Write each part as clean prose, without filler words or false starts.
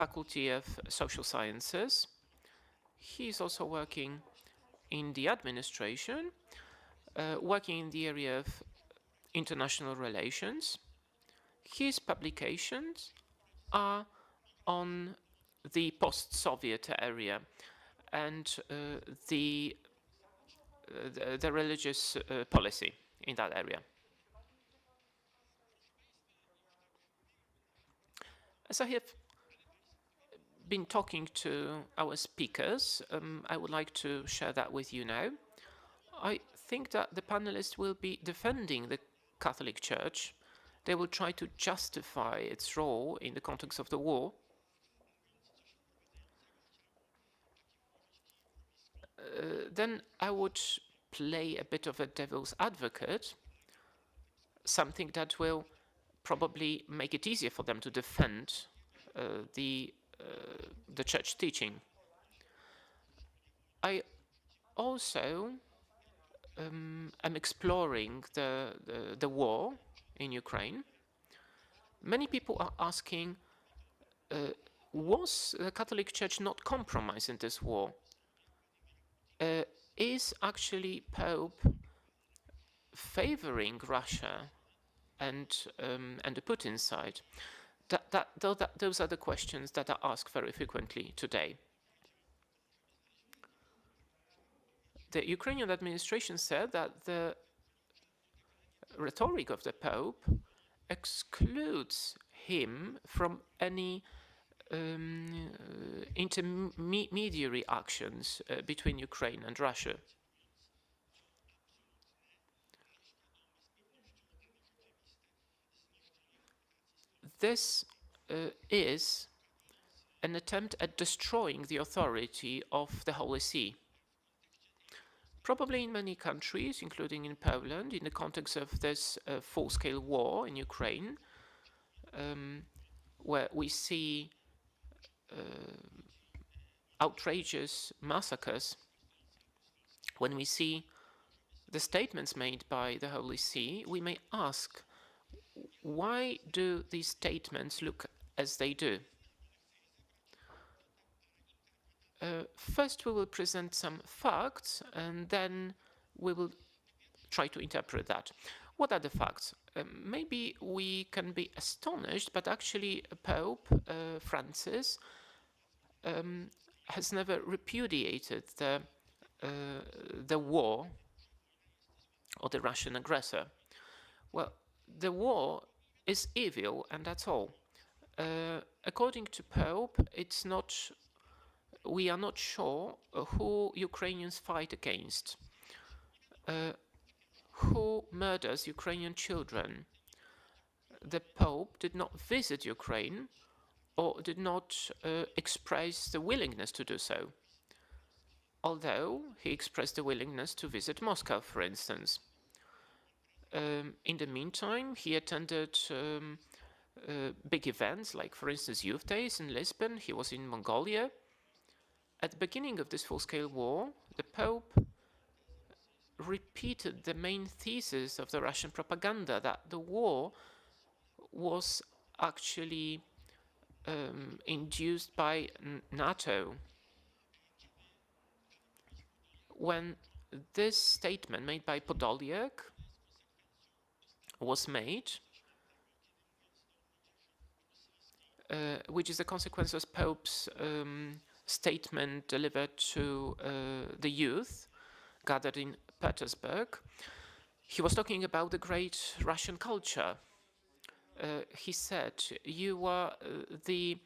Faculty of Social Sciences. He's also working in the administration, working in the area of international relations. His publications are on the post-Soviet area and the religious policy in that area. As I have been talking to our speakers, I would like to share that with you now. I think that the panelists will be defending the Catholic Church. They will try to justify its role in the context of the war. Then I would play a bit of a devil's advocate, something that will probably make it easier for them to defend the church teaching. I also am exploring the war in Ukraine. Many people are asking, was the Catholic Church not compromised in this war? Is actually Pope favoring Russia and the Putin side? Those are the questions that are asked very frequently today. The Ukrainian administration said that the rhetoric of the Pope excludes him from any intermediary actions between Ukraine and Russia. This is an attempt at destroying the authority of the Holy See. Probably in many countries, including in Poland, in the context of this full-scale war in Ukraine, where we see outrageous massacres, when we see the statements made by the Holy See, we may ask, why do these statements look as they do? First, we will present some facts, and then we will try to interpret that. What are the facts? Maybe we can be astonished, but actually Pope Francis has never repudiated the war or the Russian aggressor. Well, the war is evil, and that's all. According to Pope, it's not. We are not sure who Ukrainians fight against, who murders Ukrainian children. The Pope did not visit Ukraine or did not express the willingness to do so, although he expressed the willingness to visit Moscow, for instance. In the meantime, he attended big events, like, for instance, Youth Days in Lisbon. He was in Mongolia. At the beginning of this full-scale war, the Pope repeated the main thesis of the Russian propaganda, that the war was actually induced by NATO. When this statement made by Podolyak was made, which is a consequence of Pope's statement delivered to the youth gathered in Petersburg, he was talking about the great Russian culture. He said, "You are the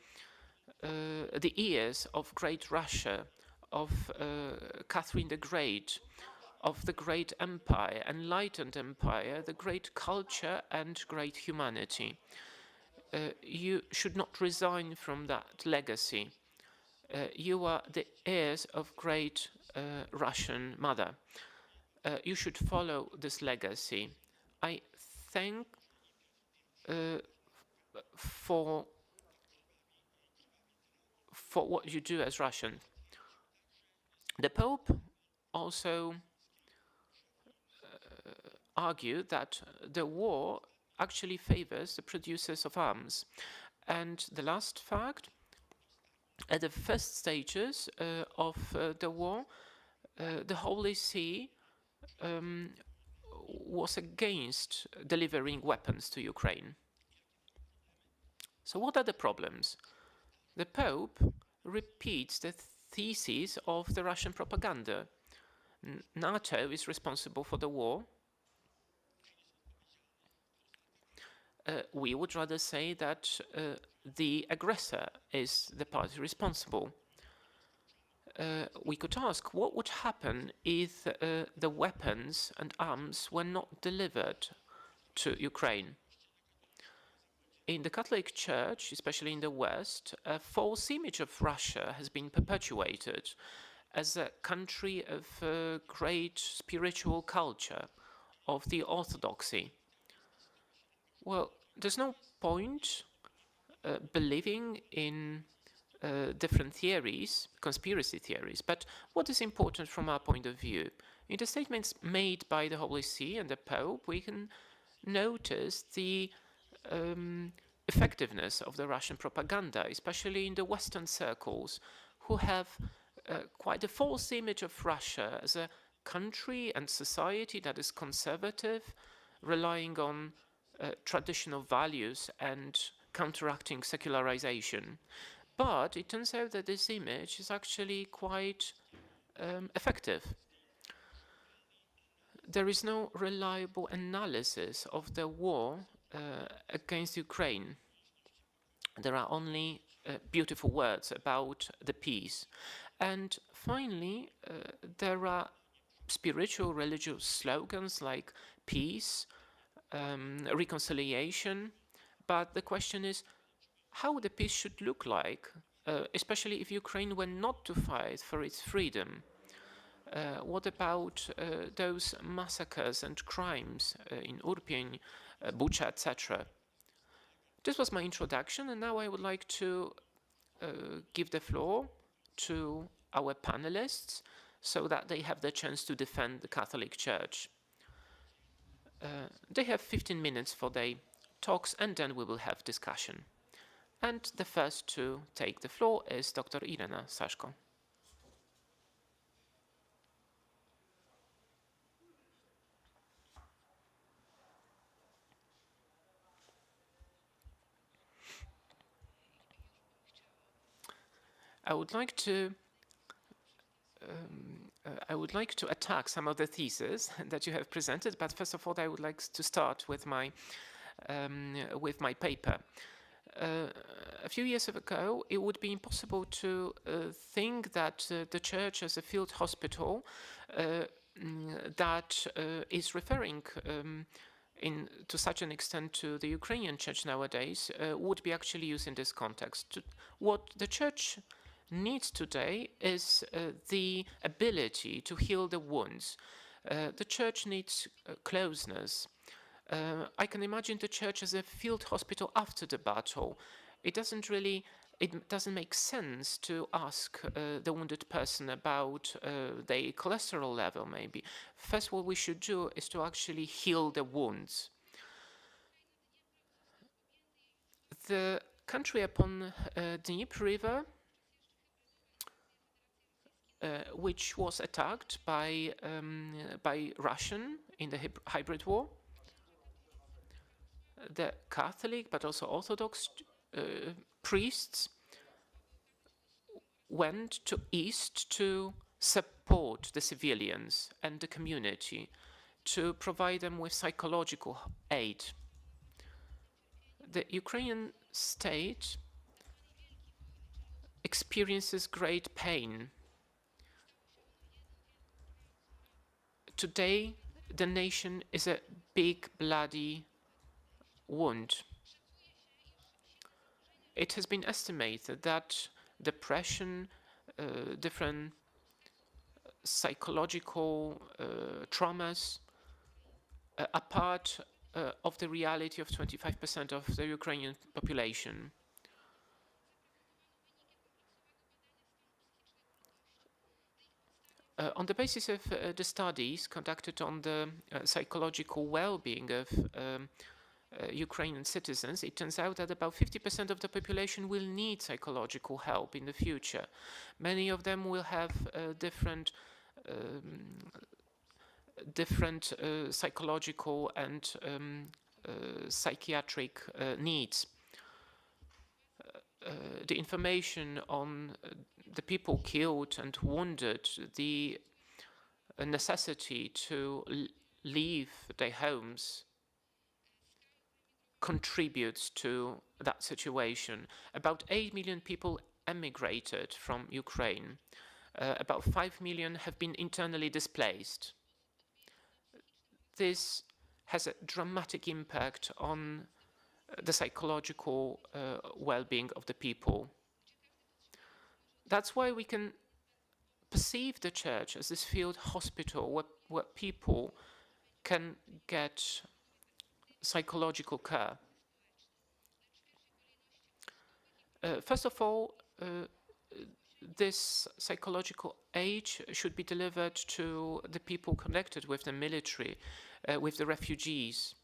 ears of great Russia, of Catherine the Great, of the great empire, enlightened empire, the great culture and great humanity. You should not resign from that legacy. You are the heirs of great Russian mother. You should follow this legacy. I thank for what you do as Russian." The Pope also argued that the war actually favors the producers of arms. And the last fact, At the first stages of the war, the Holy See was against delivering weapons to Ukraine. So what are the problems? The Pope repeats the thesis of the Russian propaganda. NATO is responsible for the war. We would rather say that the aggressor is the party responsible. We could ask what would happen if the weapons and arms were not delivered to Ukraine. In the Catholic Church, especially in the West, a false image of Russia has been perpetuated as a country of great spiritual culture, of the orthodoxy. Well, there's no point believing in different theories, conspiracy theories, but what is important from our point of view? In the statements made by the Holy See and the Pope, we can notice the effectiveness of the Russian propaganda, especially in the Western circles, who have quite a false image of Russia as a country and society that is conservative, relying on traditional values and counteracting secularization. But it turns out that this image is actually quite effective. There is no reliable analysis of the war against Ukraine. There are only beautiful words about the peace. And finally, there are spiritual religious slogans like peace, reconciliation. But the question is how the peace should look like, especially if Ukraine were not to fight for its freedom. What about those massacres and crimes in Irpin, Bucha, etc.? This was my introduction, and now I would like to give the floor to our panelists so that they have the chance to defend the Catholic Church. They have 15 minutes for their talks, and then we will have discussion. And the first to take the floor is Dr. Irena Saszko. I would like to attack some of the theses that you have presented, but first of all, I would like to start with my paper. A few years ago, it would be impossible to think that the church as a field hospital that is referring to such an extent to the Ukrainian church nowadays would be actually used in this context. What the church needs today is the ability to heal the wounds. The church needs closeness. I can imagine the church as a field hospital after the battle. It doesn't make sense to ask the wounded person about their cholesterol level, maybe. First, what we should do is to actually heal the wounds. The country upon Dnieper River, which was attacked by Russian in the hybrid war, the Catholic but also Orthodox priests went to east to support the civilians and the community, to provide them with psychological aid. The Ukrainian state experiences great pain. Today, the nation is a big bloody wound. It has been estimated that depression, different psychological traumas are part of the reality of 25% of the Ukrainian population. On the basis of the studies conducted on the psychological well-being of Ukrainian citizens, it turns out that about 50% of the population will need psychological help in the future. Many of them will have different psychological and psychiatric needs. The information on the people killed and wounded, the necessity to leave their homes contributes to that situation. About 8 million people emigrated from Ukraine. About 5 million have been internally displaced. This has a dramatic impact on the psychological well-being of the people. That's why we can perceive the church as this field hospital where people can get psychological care. First of all, this psychological aid should be delivered to the people connected with the military, with the refugees.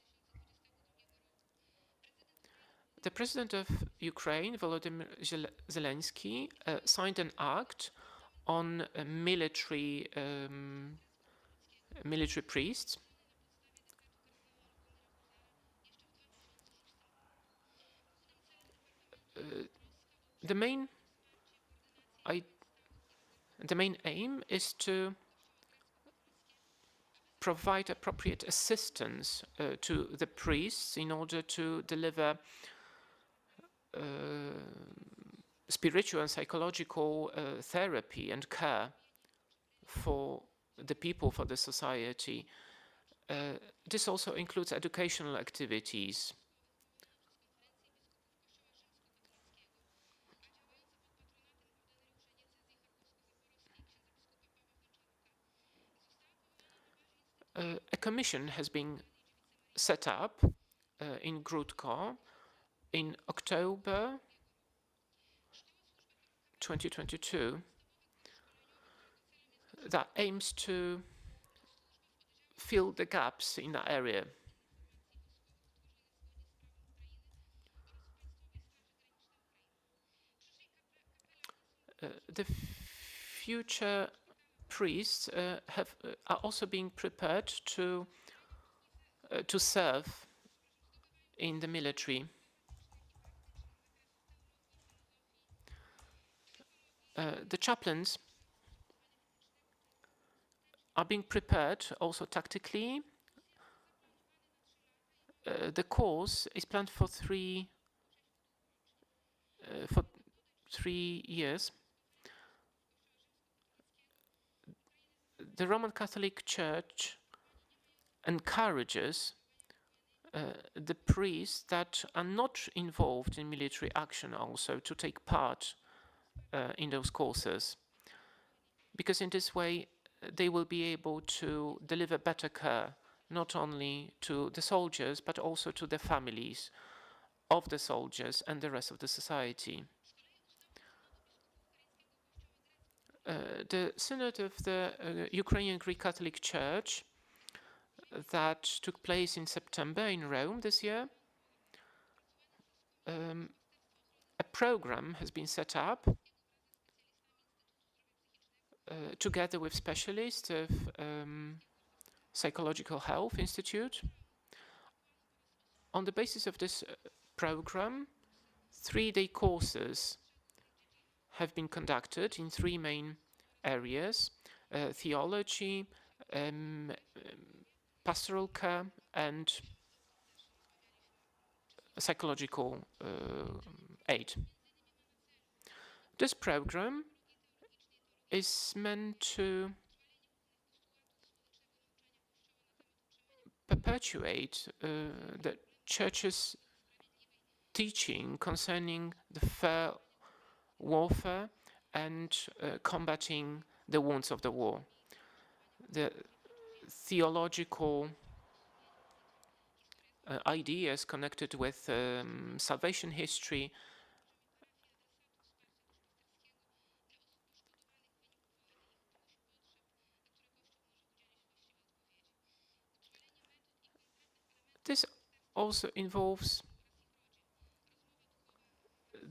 The president of Ukraine, Volodymyr Zelensky, signed an act on military priests. The main aim is to provide appropriate assistance to the priests in order to deliver spiritual and psychological therapy and care for the people, for the society. This also includes educational activities. A commission has been set up in Grudko in October 2022 that aims to fill the gaps in that area. The future priests are also being prepared to serve in the military. The chaplains are being prepared also tactically. The course is planned for 3 years. The Roman Catholic Church encourages the priests that are not involved in military action also to take part in those courses, because in this way they will be able to deliver better care not only to the soldiers but also to the families of the soldiers and the rest of the society. The Synod of the Ukrainian Greek Catholic Church that took place in September in Rome this year, a program has been set up together with specialists of Psychological Health Institute. On the basis of this program, 3-day courses have been conducted in 3 main areas: theology, pastoral care, and psychological aid. This program is meant to perpetuate the Church's teaching concerning the fair warfare and combating the wounds of the war. The theological ideas connected with salvation history this also involves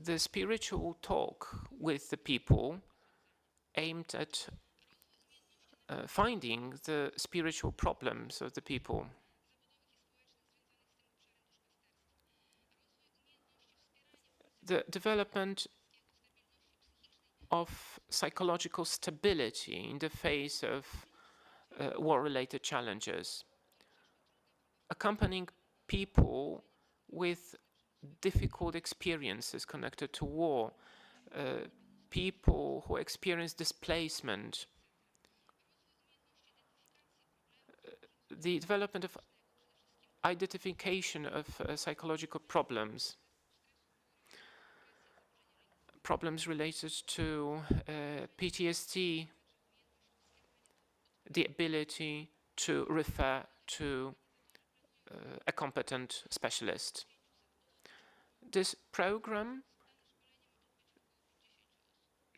the spiritual talk with the people aimed at finding the spiritual problems of the people. The development of psychological stability in the face of war-related challenges, accompanying people with difficult experiences connected to war, people who experience displacement, the development of identification of psychological problems, problems related to PTSD, the ability to refer to a competent specialist. This program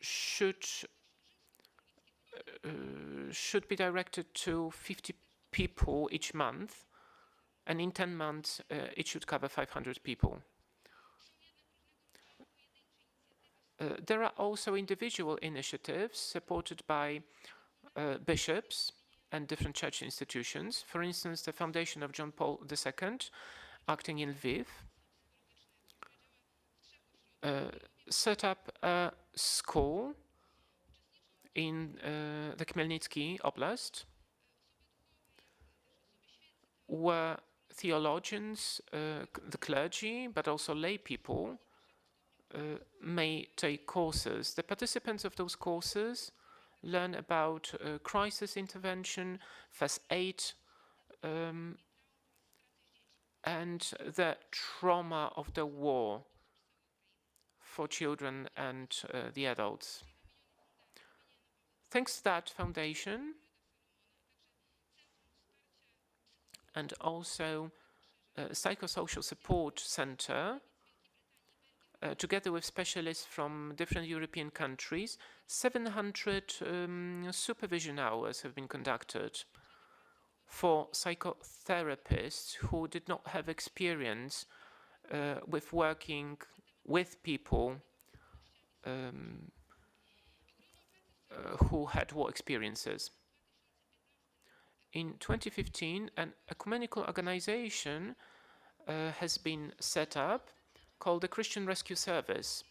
should be directed to 50 people each month, and in 10 months it should cover 500 people. There are also individual initiatives supported by bishops and different church institutions. For instance, the Foundation of John Paul II, acting in Lviv, set up a school in the Khmelnytsky Oblast, where theologians, the clergy, but also lay people may take courses. The participants of those courses learn about crisis intervention, first aid, and the trauma of the war for children and the adults. Thanks to that foundation, and also Psychosocial Support Center, together with specialists from different European countries, 700 supervision hours have been conducted for psychotherapists who did not have experience with working with people who had war experiences. In 2015, an ecumenical organization has been set up called the Christian Rescue Service.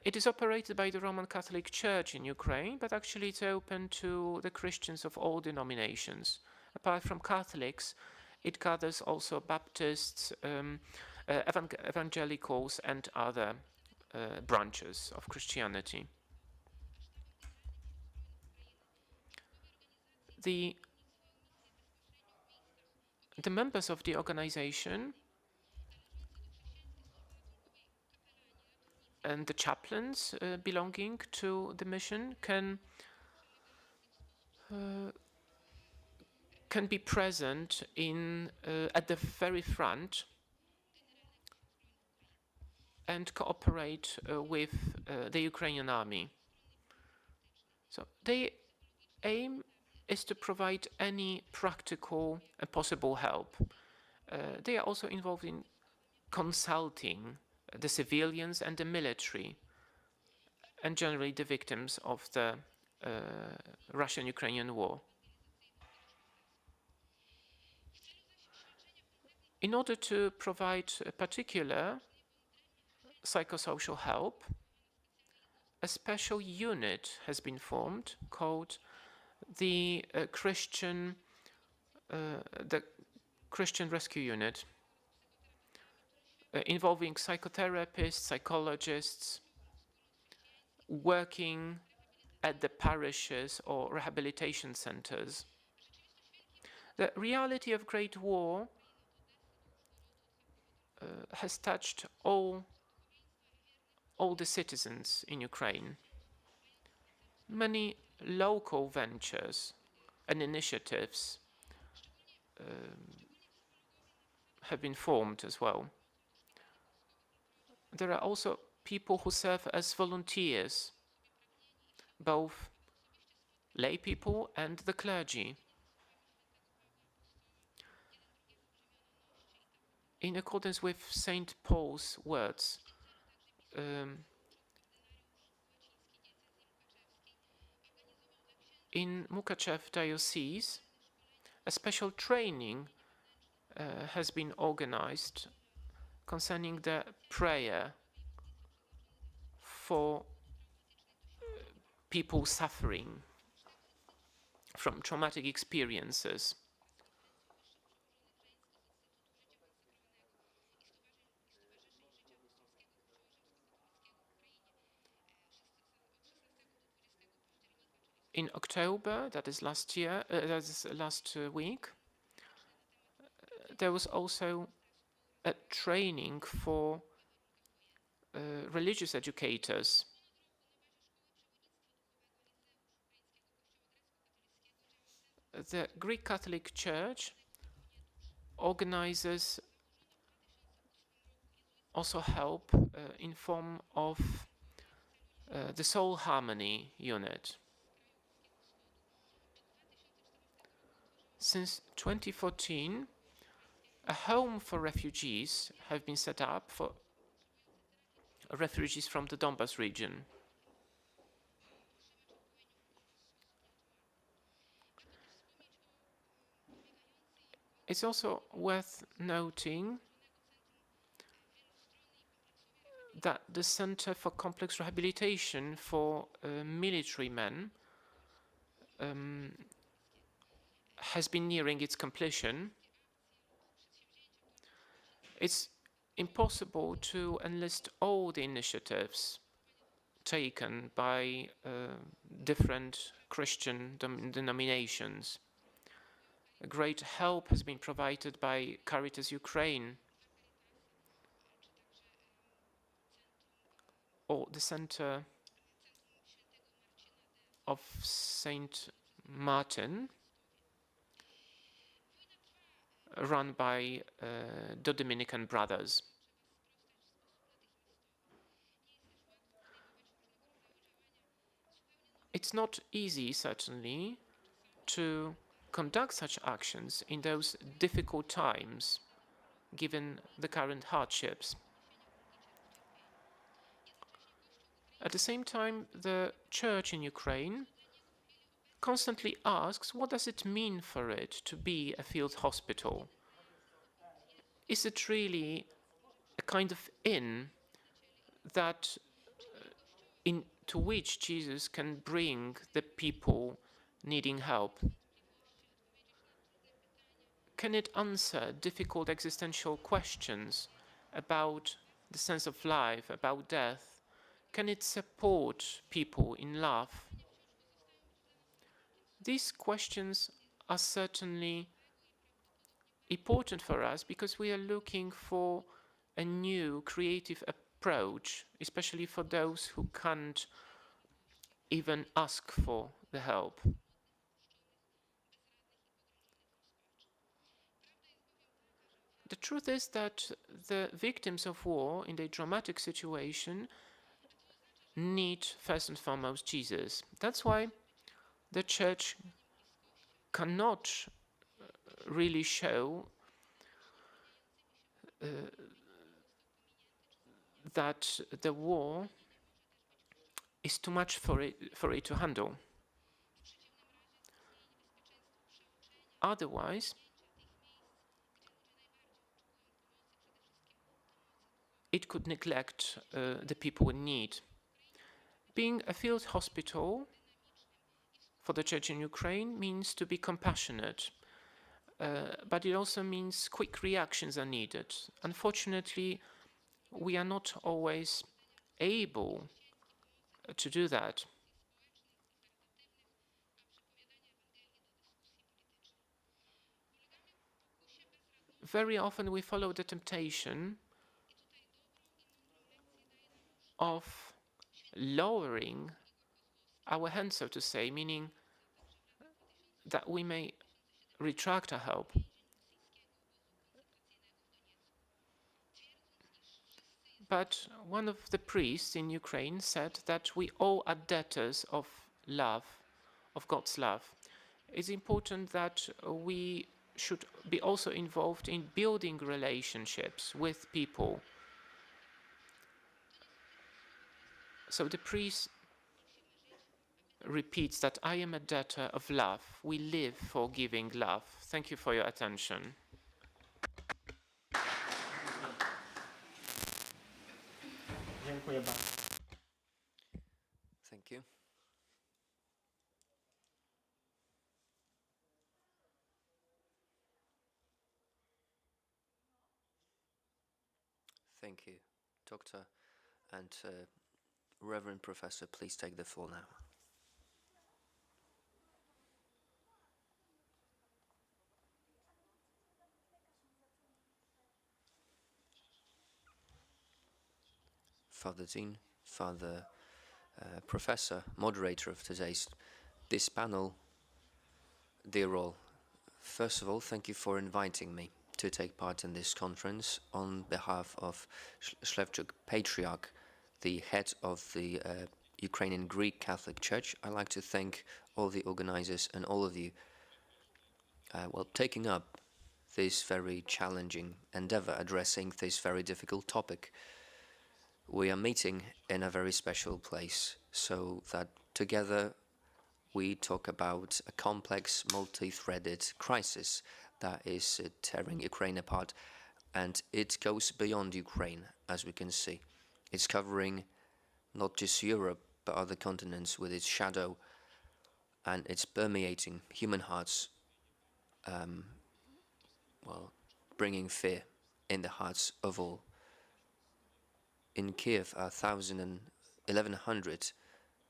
It is operated by the Roman Catholic Church in Ukraine, but actually it's open to the Christians of all denominations. Apart from Catholics, it gathers also Baptists, evangelicals, and other branches of Christianity. The members of the organization and the chaplains belonging to the mission can be present at the very front and cooperate with the Ukrainian army. So their aim is to provide any practical and possible help. They are also involved in consulting the civilians and the military, and generally the victims of the Russian-Ukrainian war. In order to provide a particular psychosocial help, a special unit has been formed called the Christian Rescue Unit, involving psychotherapists, psychologists, working at the parishes or rehabilitation centers. The reality of Great War has touched all the citizens in Ukraine. Many local ventures and initiatives have been formed as well. There are also people who serve as volunteers, both lay people and the clergy. in accordance with St. Paul's words. In Mukachev diocese, a special training has been organized concerning the prayer for people suffering from traumatic experiences. In October, that is last week, there was also a training for religious educators. The Greek Catholic Church organizes also help in form of the Soul Harmony unit. Since 2014, a home for refugees have been set up for refugees from the Donbas region. It's also worth noting that the Center for Complex Rehabilitation for Military Men has been nearing its completion. It's impossible to enlist all the initiatives taken by different Christian denominations. A great help has been provided by Caritas Ukraine or the Center of Saint Martin, run by the Dominican Brothers. It's not easy, certainly, to conduct such actions in those difficult times, given the current hardships. At the same time, the church in Ukraine constantly asks, what does it mean for it to be a field hospital? Is it really a kind of inn that into which Jesus can bring the people needing help? Can it answer difficult existential questions about the sense of life, about death? Can it support people in love? These questions are certainly important for us because we are looking for a new creative approach, especially for those who can't even ask for the help. The truth is that the victims of war in a dramatic situation need first and foremost Jesus. That's why the church cannot really show that the war is too much for it to handle. Otherwise, it could neglect the people in need. Being a field hospital for the church in Ukraine means to be compassionate, but it also means quick reactions are needed. Unfortunately, we are not always able to do that. Very often we follow the temptation of lowering our hands, so to say, meaning that we may retract our help. But one of the priests in Ukraine said that we all are debtors of love, of God's love. It's important that we should be also involved in building relationships with people. So the priest repeats that I am a debtor of love. We live for giving love. Thank you for your attention. Thank you. Thank you, Doctor. And Reverend Professor, please take the floor now. Father Dean, Father Professor, moderator of this panel, dear all, first of all, thank you for inviting me to take part in this conference on behalf of Ślewczuk Patriarch, the head of the Ukrainian Greek Catholic Church. I'd like to thank all the organizers and all of you taking up this very challenging endeavor, addressing this very difficult topic. We are meeting in a very special place so that together we talk about a complex, multi-threaded crisis that is tearing Ukraine apart, and it goes beyond Ukraine, as we can see. It's covering not just Europe, but other continents with its shadow, and it's permeating human hearts, bringing fear in the hearts of all. In Kiev, 1,100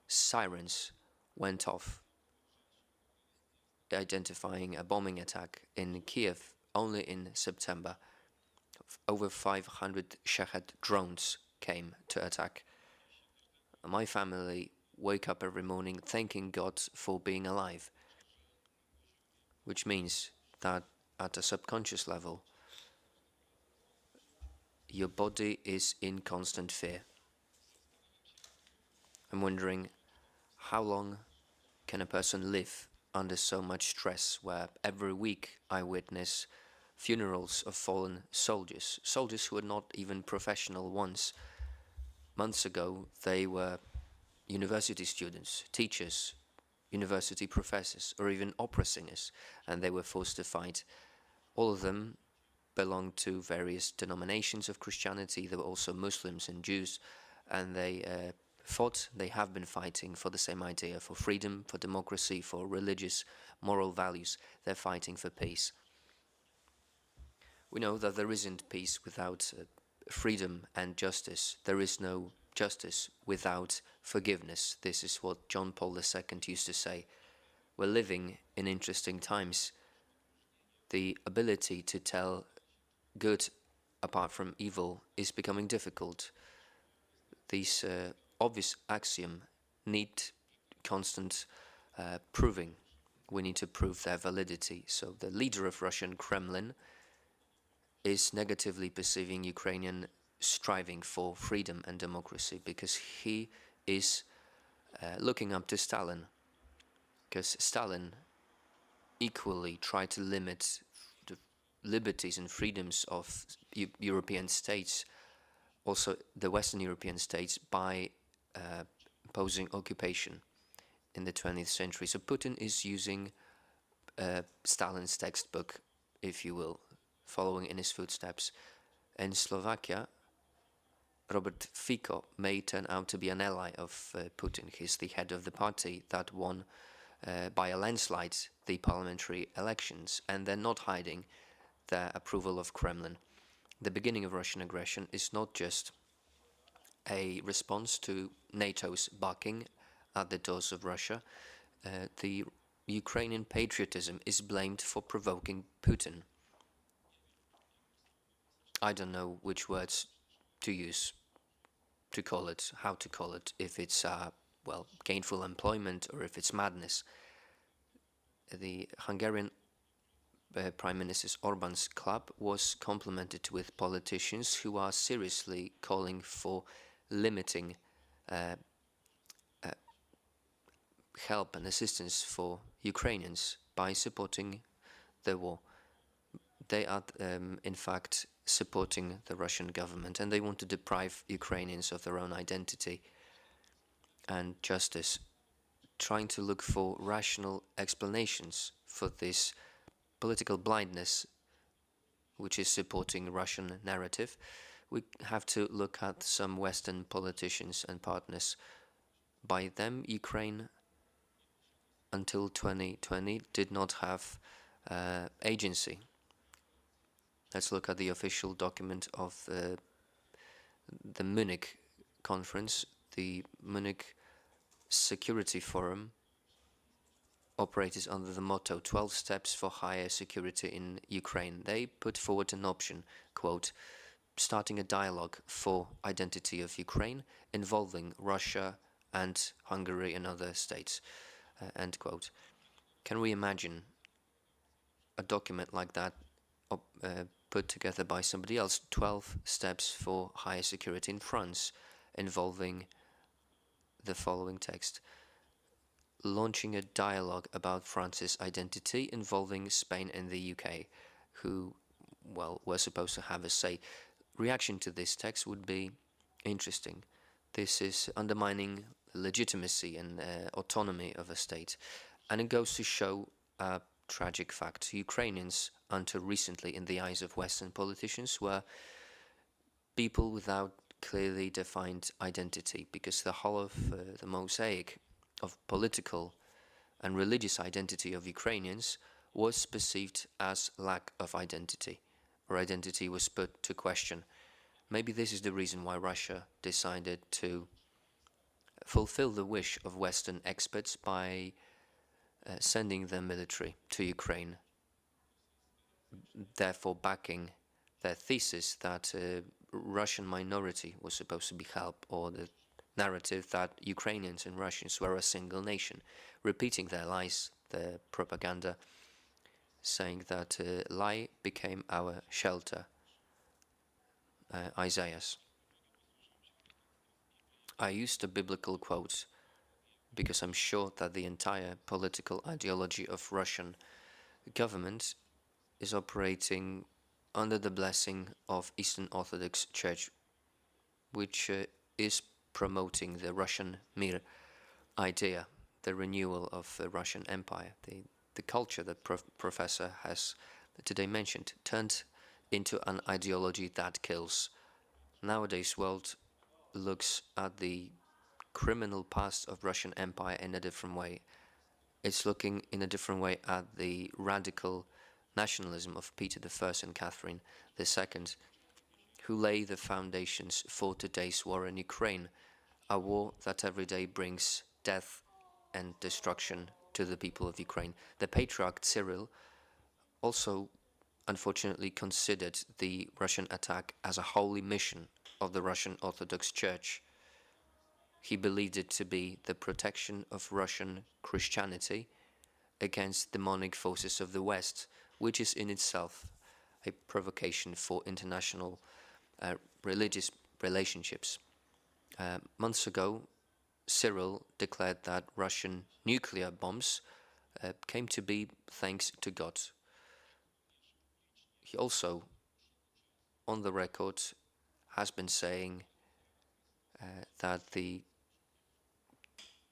sirens went off, identifying a bombing attack in Kiev only in September. Over 500 Shahed drones came to attack. My family wake up every morning thanking God for being alive, which means that at a subconscious level, your body is in constant fear. I'm wondering, how long can a person live under so much stress, where every week I witness funerals of fallen soldiers, soldiers who are not even professional ones. Months ago, they were university students, teachers, university professors, or even opera singers, and they were forced to fight. All of them belonged to various denominations of Christianity. There were also Muslims and Jews, and they they have been fighting for the same idea, for freedom, for democracy, for religious, moral values. They're fighting for peace. We know that there isn't peace without freedom and justice. There is no justice without forgiveness. This is what John Paul II used to say. We're living in interesting times. The ability to tell good apart from evil is becoming difficult. These obvious axiom need constant proving. We need to prove their validity. So the leader of Russian Kremlin is negatively perceiving Ukrainian striving for freedom and democracy because he is looking up to Stalin. Because Stalin equally tried to limit the liberties and freedoms of European states, also the Western European states, by imposing occupation in the 20th century. So Putin is using Stalin's textbook, if you will, following in his footsteps. In Slovakia, Robert Fico may turn out to be an ally of Putin. He's the head of the party that won by a landslide the parliamentary elections, and they're not hiding their approval of Kremlin. The beginning of Russian aggression is not just a response to NATO's barking at the doors of Russia. The Ukrainian patriotism is blamed for provoking Putin. I don't know which words to use to call it, how to call it, if it's, gainful employment or if it's madness. The Hungarian Prime Minister Orban's club was complemented with politicians who are seriously calling for limiting help and assistance for Ukrainians by supporting the war. they are in fact supporting the Russian government, and they want to deprive Ukrainians of their own identity and justice, trying to look for rational explanations for this political blindness which is supporting Russian narrative. We have to look at some Western politicians and partners. By them, Ukraine until 2020 did not have agency. Let's look at the official document of the Munich conference. The Munich Security Forum operated under the motto 12 steps for higher security in Ukraine. They put forward an option, quote, starting a dialogue for identity of Ukraine involving Russia and Hungary and other states, end quote. Can we imagine a document like that put together by somebody else? 12 steps for higher security in France, involving the following text: launching a dialogue about France's identity involving Spain and the UK, who, well, were supposed to have a say. Reaction to this text would be interesting. This is undermining legitimacy and autonomy of a state, and it goes to show a tragic fact. Ukrainians, until recently, in the eyes of Western politicians, were people without clearly defined identity, because the whole of the mosaic of political and religious identity of Ukrainians was perceived as lack of identity, or identity was put to question. Maybe this is the reason why Russia decided to fulfill the wish of Western experts by sending their military to Ukraine, therefore backing their thesis that Russian minority was supposed to be helped, or the narrative that Ukrainians and Russians were a single nation, repeating their lies, their propaganda, saying that lie became our shelter. Isaiah's. I used a biblical quote because I'm sure that the entire political ideology of Russian government is operating under the blessing of Eastern Orthodox Church, which is promoting the Russian Mir idea, the renewal of the Russian Empire. The culture that Professor has today mentioned turned into an ideology that kills. Nowadays, world looks at the criminal past of Russian Empire in a different way. It's looking in a different way at the radical nationalism of Peter I and Catherine II, who lay the foundations for today's war in Ukraine, a war that every day brings death and destruction to the people of Ukraine. The Patriarch Cyril also unfortunately considered the Russian attack as a holy mission of the Russian Orthodox Church. He believed it to be the protection of Russian Christianity against demonic forces of the West, which is in itself a provocation for international religious relationships. Months ago, Cyril declared that Russian nuclear bombs came to be thanks to God. He also, on the record, has been saying that the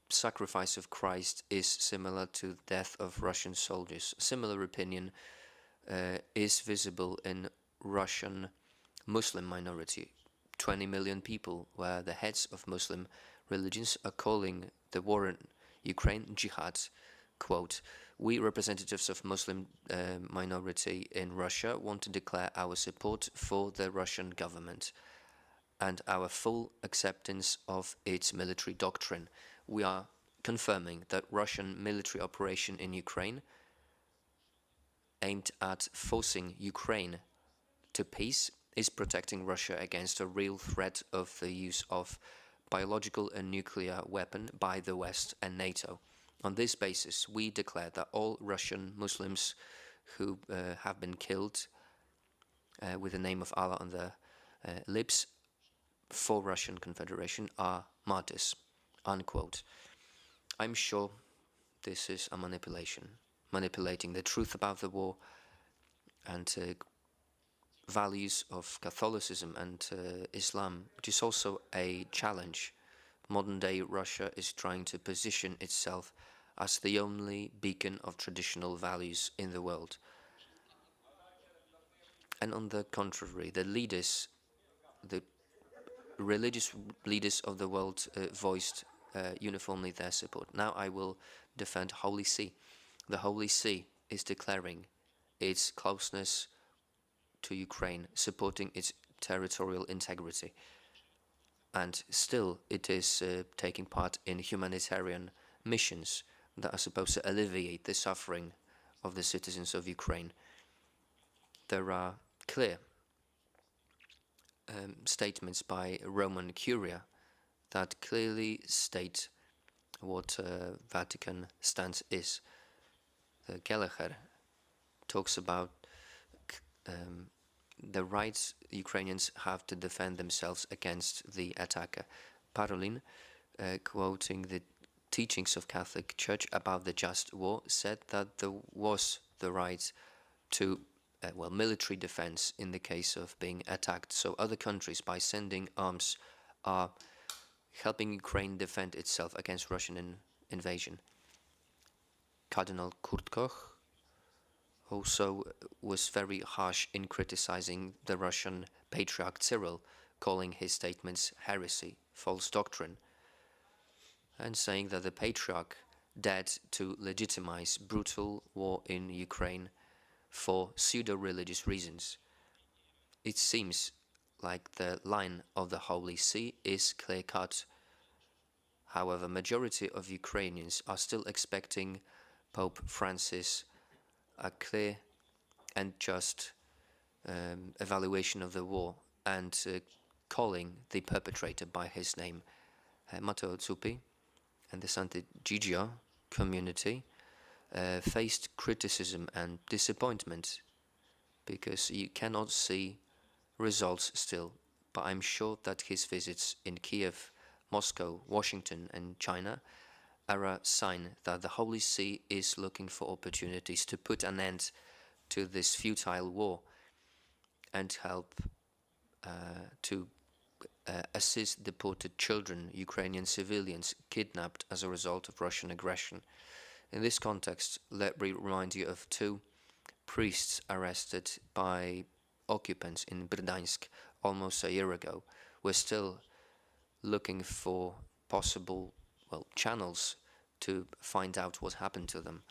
sacrifice of Christ is similar to the death of Russian soldiers. A similar opinion is visible in Russian Muslim minority. 20 million people, where the heads of Muslim religions are calling the war in Ukraine jihad. Quote, we representatives of Muslim minority in Russia want to declare our support for the Russian government and our full acceptance of its military doctrine. We are confirming that Russian military operation in Ukraine aimed at forcing Ukraine to peace is protecting Russia against a real threat of the use of biological and nuclear weapon by the West and NATO. On this basis, we declare that all Russian Muslims who have been killed with the name of Allah on their lips for Russian Confederation are martyrs, unquote. I'm sure this is a manipulation, manipulating the truth about the war, and values of Catholicism and Islam, which is also a challenge. Modern-day Russia is trying to position itself as the only beacon of traditional values in the world. And on the contrary, the religious leaders of the world voiced uniformly their support. Now I will defend Holy See. The Holy See is declaring its closeness to Ukraine, supporting its territorial integrity. And still it is taking part in humanitarian missions that are supposed to alleviate the suffering of the citizens of Ukraine. There are clear statements by Roman Curia that clearly state what Vatican stance is. Kelleher talks about the rights Ukrainians have to defend themselves against the attacker. Parolin, quoting the teachings of Catholic Church about the just war, said that there was the right to military defense in the case of being attacked. So other countries, by sending arms, are helping Ukraine defend itself against Russian invasion. Cardinal Kurtkoch also was very harsh in criticizing the Russian Patriarch Cyril, calling his statements heresy, false doctrine, and saying that the Patriarch dared to legitimize brutal war in Ukraine for pseudo-religious reasons. It seems like the line of the Holy See is clear-cut. However, majority of Ukrainians are still expecting Pope Francis a clear and just evaluation of the war and calling the perpetrator by his name. Matteo Zuppi and the Sant'Egidio community faced criticism and disappointment because you cannot see results still, but I'm sure that his visits in Kiev, Moscow, Washington and China are a sign that the Holy See is looking for opportunities to put an end to this futile war and help to assist deported children, Ukrainian civilians kidnapped as a result of Russian aggression. In this context, let me remind you of two priests arrested by occupants in Berdansk almost a year ago. We're still looking for possible channels to find out what happened to them.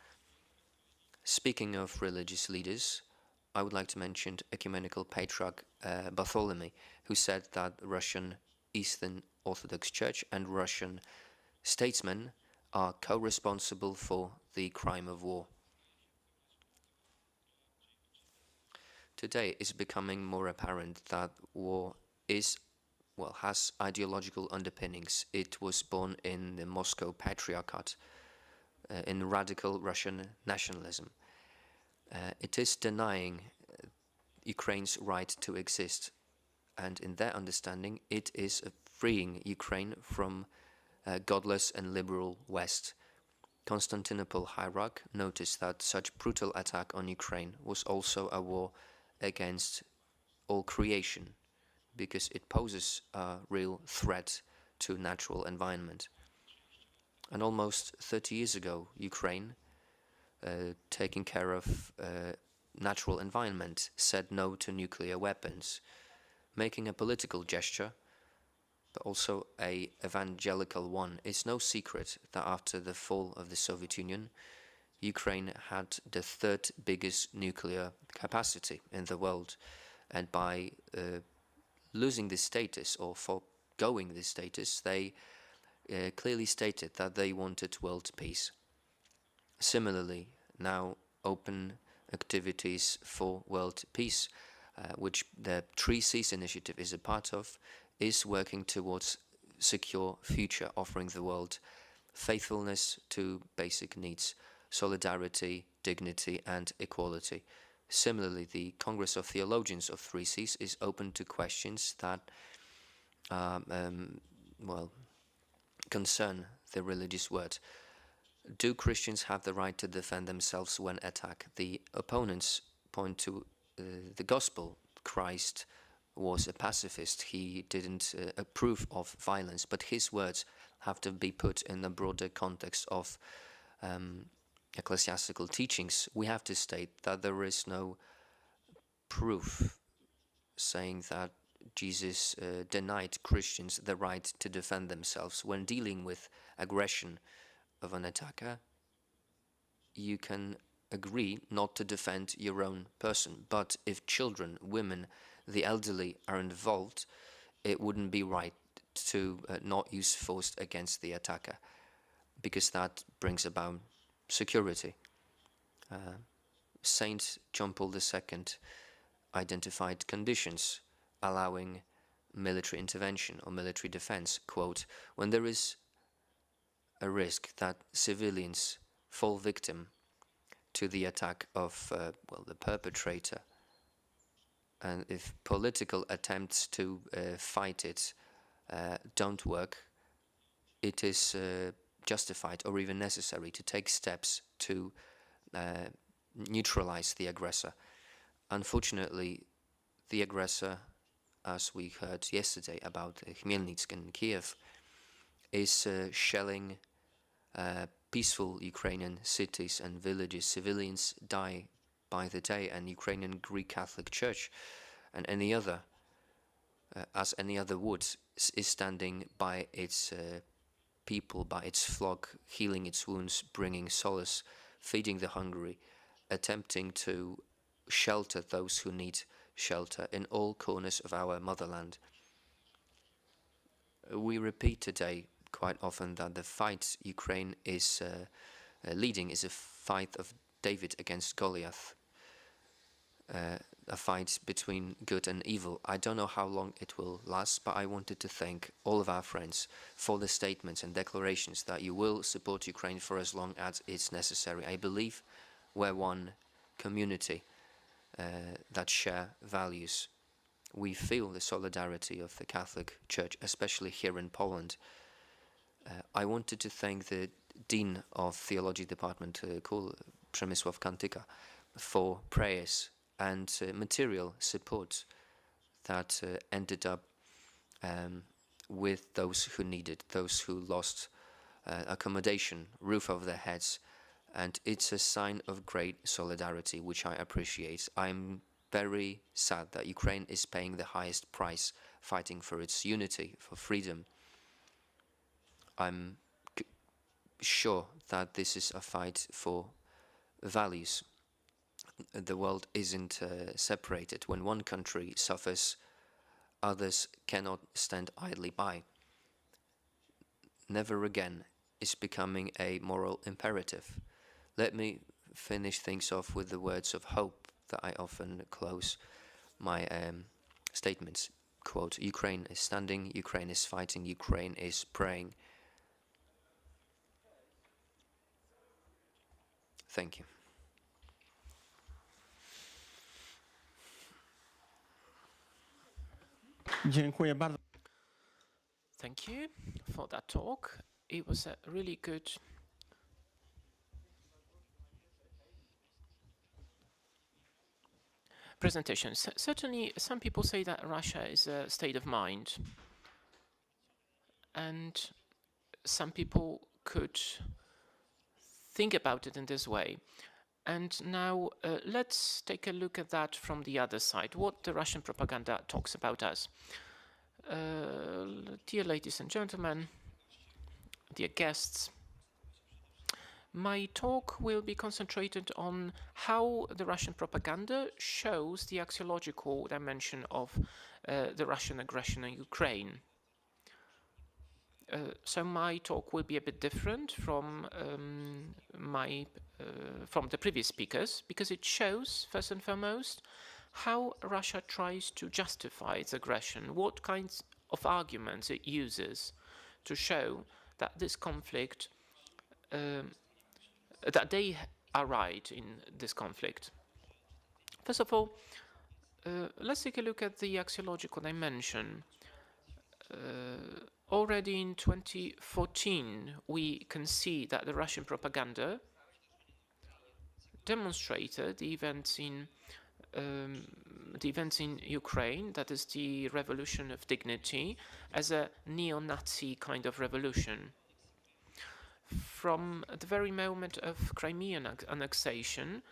Speaking of religious leaders, I would like to mention Ecumenical Patriarch Bartholomew, who said that Russian Eastern Orthodox Church and Russian statesmen are co-responsible for the crime of war. Today it's becoming more apparent that war has ideological underpinnings. It was born in the Moscow Patriarchate, in radical Russian nationalism. It is denying Ukraine's right to exist, and in their understanding it is freeing Ukraine from a godless and liberal West. Constantinople hierarch noticed that such brutal attack on Ukraine was also a war against all creation, because it poses a real threat to natural environment. And almost 30 years ago, Ukraine, taking care of natural environment, said no to nuclear weapons, making a political gesture, but also a evangelical one. It's no secret that after the fall of the Soviet Union, Ukraine had the third biggest nuclear capacity in the world, and by losing this status or foregoing this status, they clearly stated that they wanted world peace. Similarly, now open activities for world peace, which the Three Seas initiative is a part of, is working towards secure future, offering the world faithfulness to basic needs, solidarity, dignity and equality. Similarly, the Congress of Theologians of Three Seas is open to questions that concern the religious word. Do Christians have the right to defend themselves when attacked? The opponents point to the gospel. Christ was a pacifist. He didn't approve of violence, but his words have to be put in the broader context of ecclesiastical teachings. We have to state that there is no proof saying that Jesus denied Christians the right to defend themselves. When dealing with aggression of an attacker, you can agree not to defend your own person. But if children, women, the elderly are involved, it wouldn't be right to not use force against the attacker, because that brings about security. Saint John Paul II identified conditions allowing military intervention or military defense. Quote, when there is a risk that civilians fall victim to the attack of the perpetrator, and if political attempts to fight it don't work, it is justified or even necessary to take steps to neutralize the aggressor. Unfortunately, the aggressor, as we heard yesterday about Khmelnytsk and Kiev, is shelling peaceful Ukrainian cities and villages. Civilians die by the day, and Ukrainian Greek Catholic Church and any other, as any other would, is standing by its people, by its flock, healing its wounds, bringing solace, feeding the hungry, attempting to shelter those who need shelter in all corners of our motherland. We repeat today quite often that the fight Ukraine is leading is a fight of David against Goliath, a fight between good and evil. I don't know how long it will last, but I wanted to thank all of our friends for the statements and declarations that you will support Ukraine for as long as it's necessary. I believe we're one community that share values. We feel the solidarity of the Catholic Church, especially here in Poland. I wanted to thank the Dean of Theology Department, Przemysław Kantyka, for prayers and material support that ended up with those who needed, those who lost accommodation, roof over their heads. And it's a sign of great solidarity, which I appreciate. I'm very sad that Ukraine is paying the highest price fighting for its unity, for freedom. I'm sure that this is a fight for values. The world isn't separated. When one country suffers, others cannot stand idly by. Never again is becoming a moral imperative. Let me finish things off with the words of hope that I often close my statements. Quote, Ukraine is standing, Ukraine is fighting, Ukraine is praying. Thank you. Dziękuję bardzo. Thank you for that talk. It was a really good presentation. Certainly, some people say that Russia is a state of mind, and some people could think about it in this way. And now let's take a look at that from the other side, what the Russian propaganda talks about us. Dear ladies and gentlemen, dear guests, my talk will be concentrated on how the Russian propaganda shows the axiological dimension of the Russian aggression in Ukraine. So my talk will be a bit different from from the previous speakers, because it shows, first and foremost, how Russia tries to justify its aggression, what kinds of arguments it uses to show that this conflict, that they are right in this conflict. First of all, let's take a look at the axiological dimension. Already in 2014, we can see that the Russian propaganda demonstrated the events in the events in Ukraine, that is the Revolution of Dignity, as a neo-Nazi kind of revolution. From the very moment of Crimean annexation,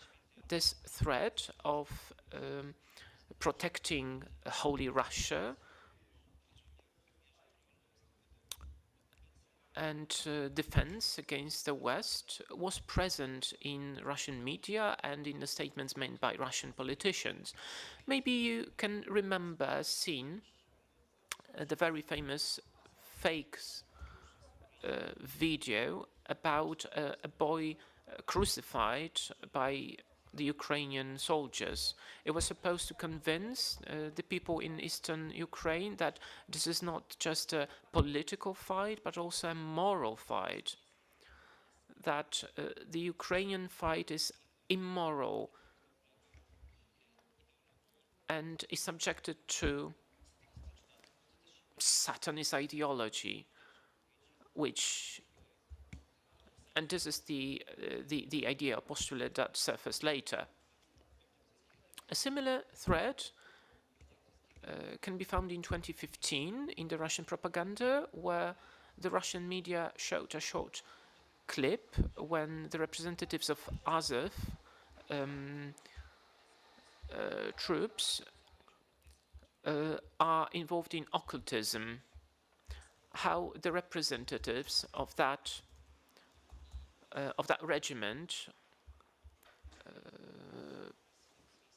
this threat of protecting Holy Russia and defense against the West was present in Russian media and in the statements made by Russian politicians. Maybe you can remember a scene, the very famous fakes video about a boy crucified by the Ukrainian soldiers. It was supposed to convince the people in eastern Ukraine that this is not just a political fight, but also a moral fight. That the Ukrainian fight is immoral and is subjected to Satanist ideology, and this is the idea or postulate that surfaced later. A similar threat can be found in 2015 in the Russian propaganda, where the Russian media showed a short clip when the representatives of Azov troops are involved in occultism. How the representatives of that regiment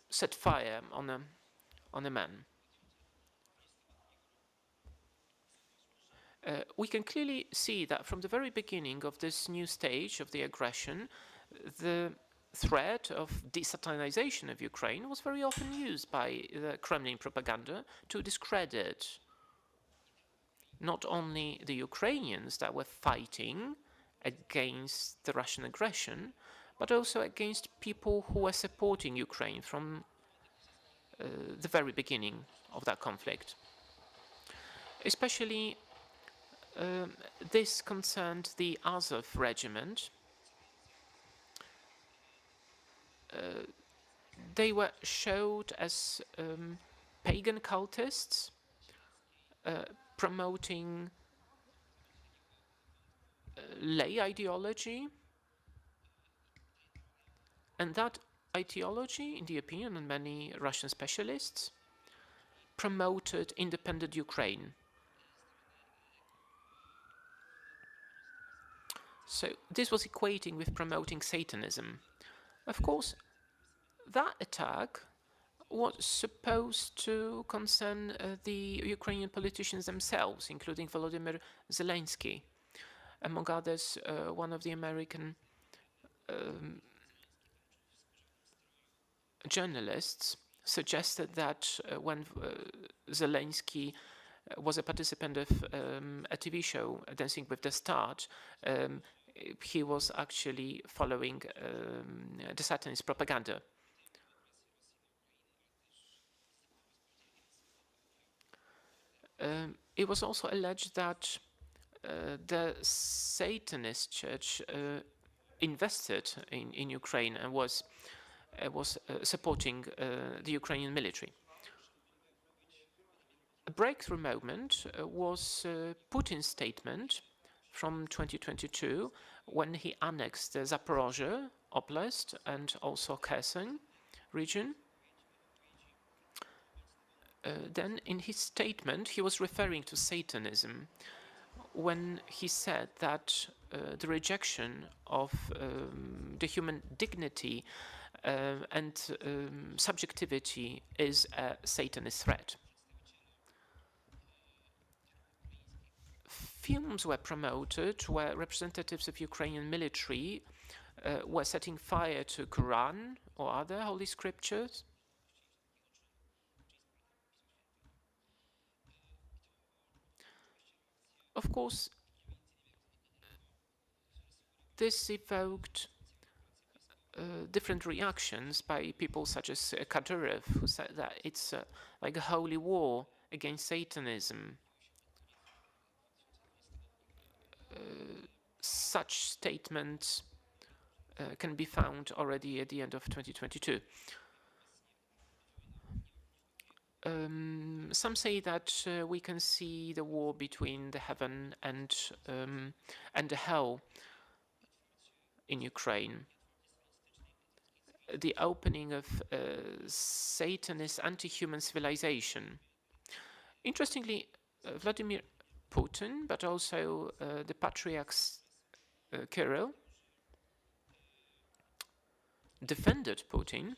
set fire on a man. We can clearly see that from the very beginning of this new stage of the aggression, the threat of desatanization of Ukraine was very often used by the Kremlin propaganda to discredit not only the Ukrainians that were fighting against the Russian aggression, but also against people who were supporting Ukraine from the very beginning of that conflict. Especially this concerned the Azov regiment. They were showed as pagan cultists promoting lay ideology, and that ideology, in the opinion of many Russian specialists, promoted independent Ukraine. So this was equating with promoting Satanism. Of course, that attack was supposed to concern the Ukrainian politicians themselves, including Volodymyr Zelensky. Among others, one of the American journalists suggested that when Zelensky was a participant of a TV show, Dancing with the Stars, he was actually following the Satanist propaganda. It was also alleged that the Satanist church invested in Ukraine and was supporting the Ukrainian military. A breakthrough moment was Putin's statement from 2022 when he annexed the Zaporozhye Oblast and also Kherson region. Then in his statement he was referring to Satanism when he said that the rejection of the human dignity and subjectivity is a Satanist threat. Films were promoted where representatives of Ukrainian military were setting fire to Quran or other holy scriptures. Of course, this evoked different reactions by people such as Kadyrov, who said that it's like a holy war against Satanism. Such statements can be found already at the end of 2022. Some say that we can see the war between the heaven and the hell in Ukraine. The opening of Satanist anti-human civilization. Interestingly, Vladimir Putin, but also the Patriarch Kirill, defended Putin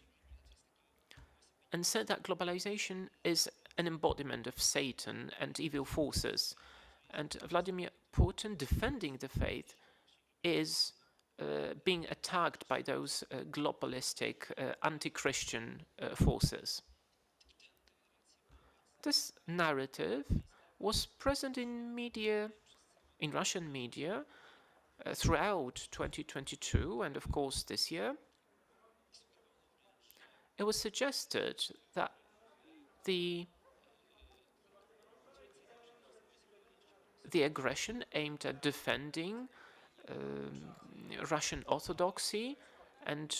and said that globalization is an embodiment of Satan and evil forces. And Vladimir Putin, defending the faith, is being attacked by those globalistic, anti-Christian forces. This narrative was present in media, in Russian media, throughout 2022 and of course this year. It was suggested that the aggression aimed at defending Russian Orthodoxy and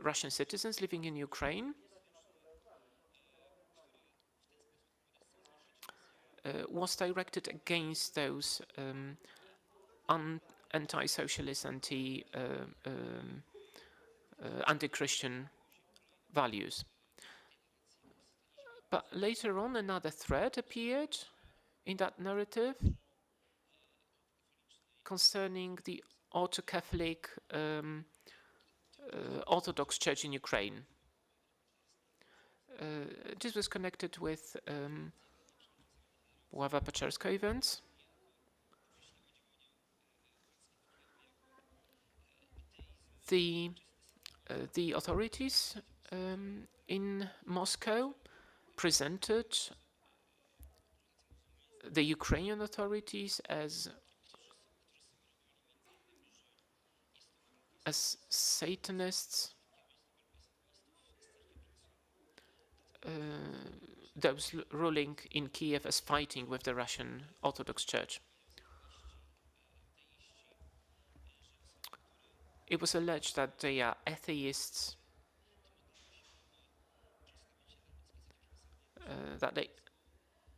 Russian citizens living in Ukraine was directed against those anti-socialist, anti-Christian values. But later on, another thread appeared in that narrative concerning the Auto-Catholic Orthodox Church in Ukraine. This was connected with Ława Paczerska events. The authorities in Moscow presented the Ukrainian authorities as Satanists, those ruling in Kiev as fighting with the Russian Orthodox Church. It was alleged that they are atheists, that they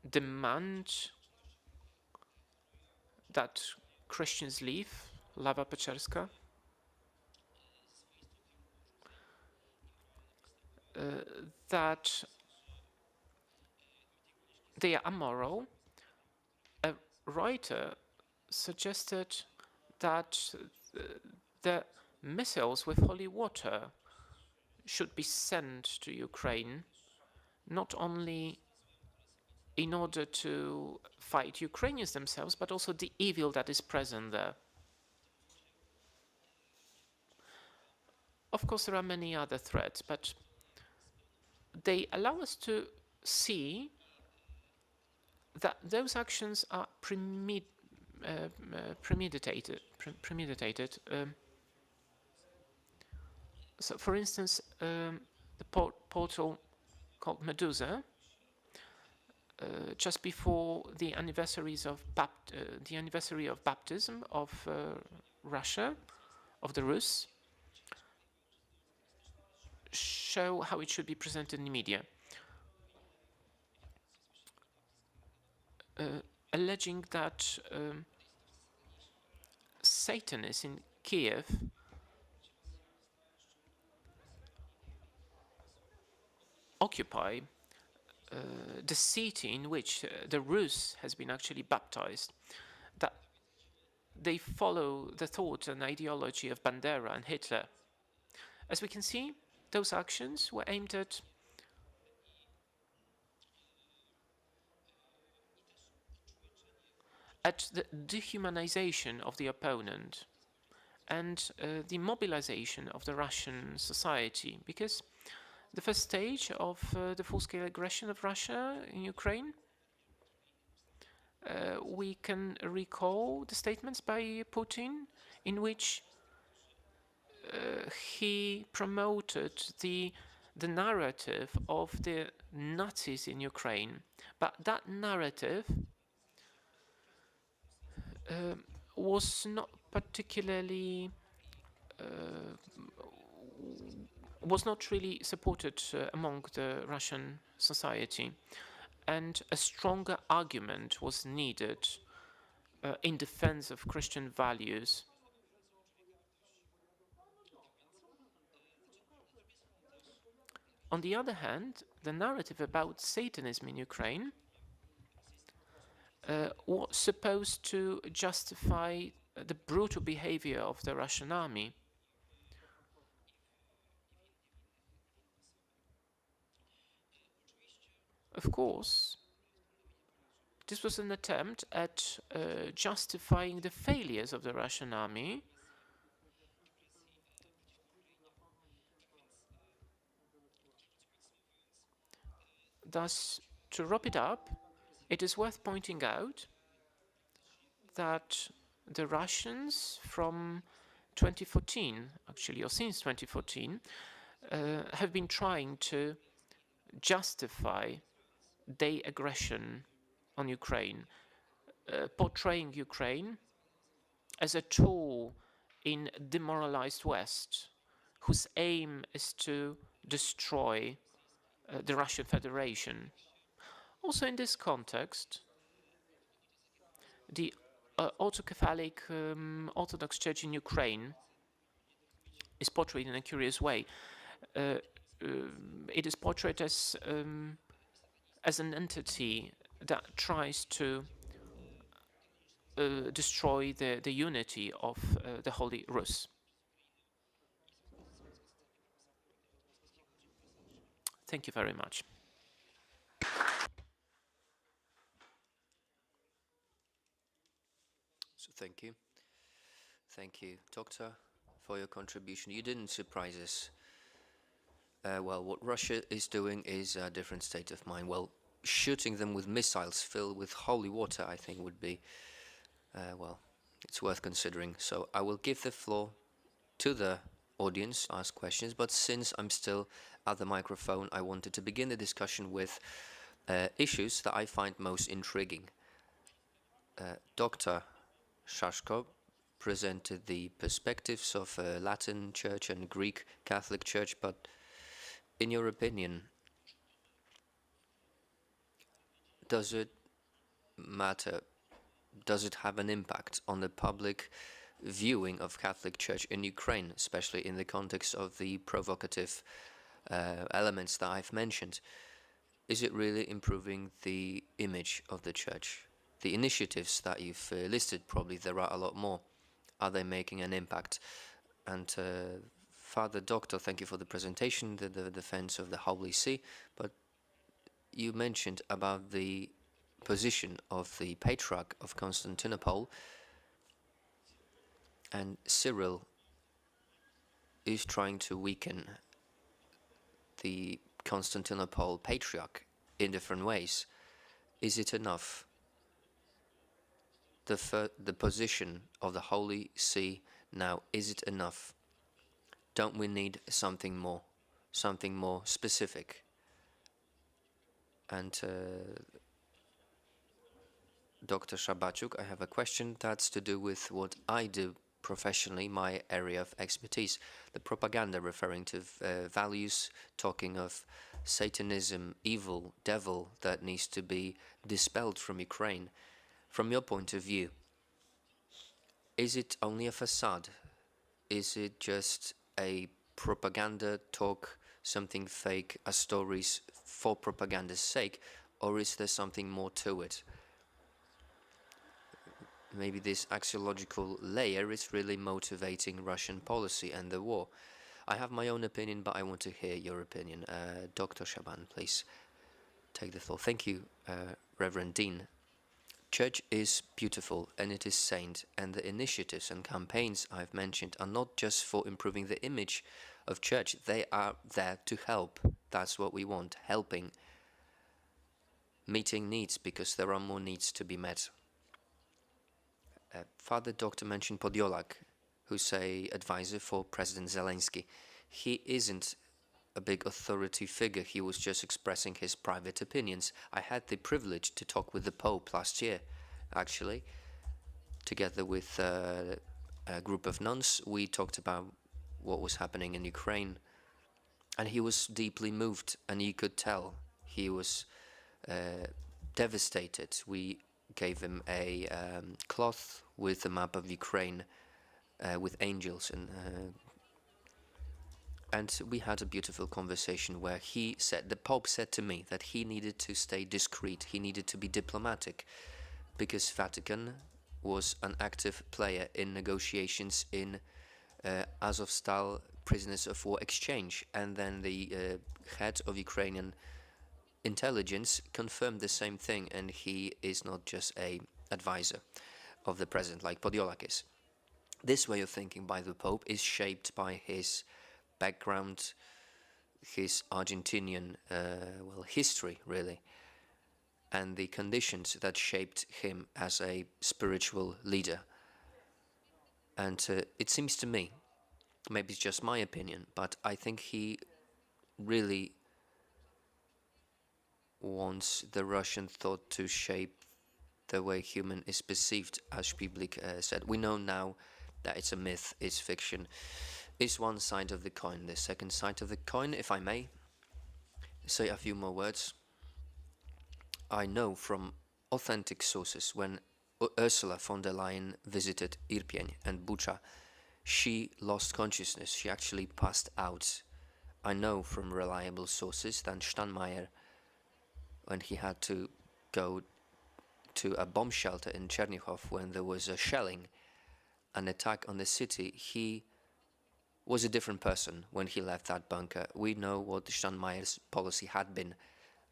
demand that Christians leave Ława Paczerska, that they are immoral. A writer suggested that the missiles with holy water should be sent to Ukraine, not only in order to fight Ukrainians themselves, but also the evil that is present there. Of course, there are many other threats, but they allow us to see that those actions are premeditated. So, for instance, the portal called Medusa, just before the anniversary of baptism of Russia, of the Rus, show how it should be presented in the media, alleging that Satanists in Kiev occupy the city in which the Rus has been actually baptized, that they follow the thought and ideology of Bandera and Hitler. As we can see, those actions were aimed at the dehumanization of the opponent and the mobilization of the Russian society, because the first stage of the full-scale aggression of Russia in Ukraine, we can recall the statements by Putin in which he promoted the narrative of the Nazis in Ukraine. But that narrative was not particularly was not really supported among the Russian society, and a stronger argument was needed in defense of Christian values. On the other hand, the narrative about Satanism in Ukraine was supposed to justify the brutal behavior of the Russian army. Of course, this was an attempt at justifying the failures of the Russian army. Thus, to wrap it up, it is worth pointing out that the Russians from 2014, actually, or since 2014, have been trying to justify their aggression on Ukraine, portraying Ukraine as a tool in demoralized West, whose aim is to destroy the Russian Federation. Also, in this context, the autocephalic Orthodox Church in Ukraine is portrayed in a curious way. It is portrayed as an entity that tries to destroy the unity of the Holy Rus. Thank you very much. So thank you. Thank you, Doctor, for your contribution. You didn't surprise us. Well, what Russia is doing is a different state of mind. Well, shooting them with missiles filled with holy water, I think, would be, well, it's worth considering. So I will give the floor to the audience, ask questions, but since I'm still at the microphone, I wanted to begin the discussion with issues that I find most intriguing. Dr. Shashko presented the perspectives of Latin Church and Greek Catholic Church, but in your opinion, does it matter? Does it have an impact on the public viewing of Catholic Church in Ukraine, especially in the context of the provocative elements that I've mentioned? Is it really improving the image of the Church? The initiatives that you've listed, probably there are a lot more. Are they making an impact? And Father Doctor, thank you for the presentation, the defense of the Holy See, but you mentioned about the position of the Patriarch of Constantinople, and Cyril is trying to weaken the Constantinople Patriarch in different ways. Is it enough? The position of the Holy See now, is it enough? Don't we need something more specific? And Dr. Szabaciuk, I have a question that's to do with what I do professionally, my area of expertise. The propaganda referring to values, talking of Satanism, evil, devil that needs to be dispelled from Ukraine. From your point of view, is it only a facade? Is it just a propaganda talk, something fake, as stories for propaganda's sake, or is there something more to it? Maybe this axiological layer is really motivating Russian policy and the war. I have my own opinion, but I want to hear your opinion. Dr. Shaban, please take the floor. Thank you, Reverend Dean. Church is beautiful and it is saint, and the initiatives and campaigns I've mentioned are not just for improving the image of church, they are there to help. That's what we want, helping, meeting needs, because there are more needs to be met. Father Doctor mentioned Podolak, who's an advisor for President Zelensky. He isn't a big authority figure, he was just expressing his private opinions. I had the privilege to talk with the Pope last year, actually, together with a group of nuns. We talked about what was happening in Ukraine, And he was deeply moved, and you could tell he was devastated. We gave him a cloth with a map of Ukraine with angels, and we had a beautiful conversation where the Pope said to me that he needed to stay discreet, he needed to be diplomatic, because Vatican was an active player in negotiations in Azovstal prisoners of war exchange, and then the head of Ukrainian intelligence confirmed the same thing, and he is not just a advisor of the president like Podolak is. This way of thinking by the Pope is shaped by his background, his Argentinian history really, and the conditions that shaped him as a spiritual leader. And it seems to me, maybe it's just my opinion, but I think he really wants the Russian thought to shape the way human is perceived, as Spiblik said. We know now that it's a myth, it's fiction, is one side of the coin. The second side of the coin, if I may say a few more words, I know from authentic sources when Ursula von der Leyen visited Irpień and Bucha, she lost consciousness, she actually passed out. I know from reliable sources that Steinmeier, when he had to go to a bomb shelter in Chernihiv when there was a shelling, an attack on the city, he was a different person when he left that bunker. We know what Steinmeier's policy had been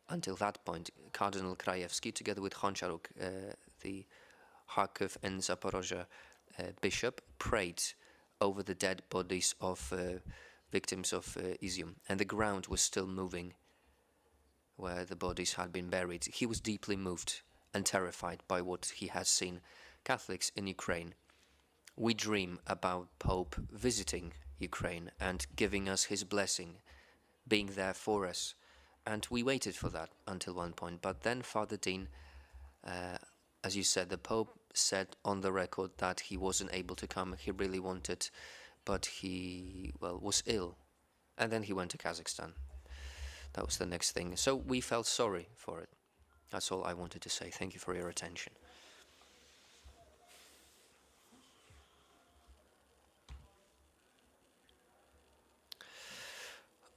until that point. Cardinal Krajewski, together with Honcharuk, the Kharkiv and Zaporozhye bishop, prayed over the dead bodies of victims of Izium, and the ground was still moving where the bodies had been buried. He was deeply moved and terrified by what he has seen. Catholics in Ukraine, we dream about Pope visiting Ukraine and giving us his blessing, being there for us. And we waited for that until one point. But then Father Dean, as you said, the Pope said on the record that he wasn't able to come. He really wanted, but he, was ill. And then he went to Kazakhstan. That was the next thing. So we felt sorry for it. That's all I wanted to say. Thank you for your attention.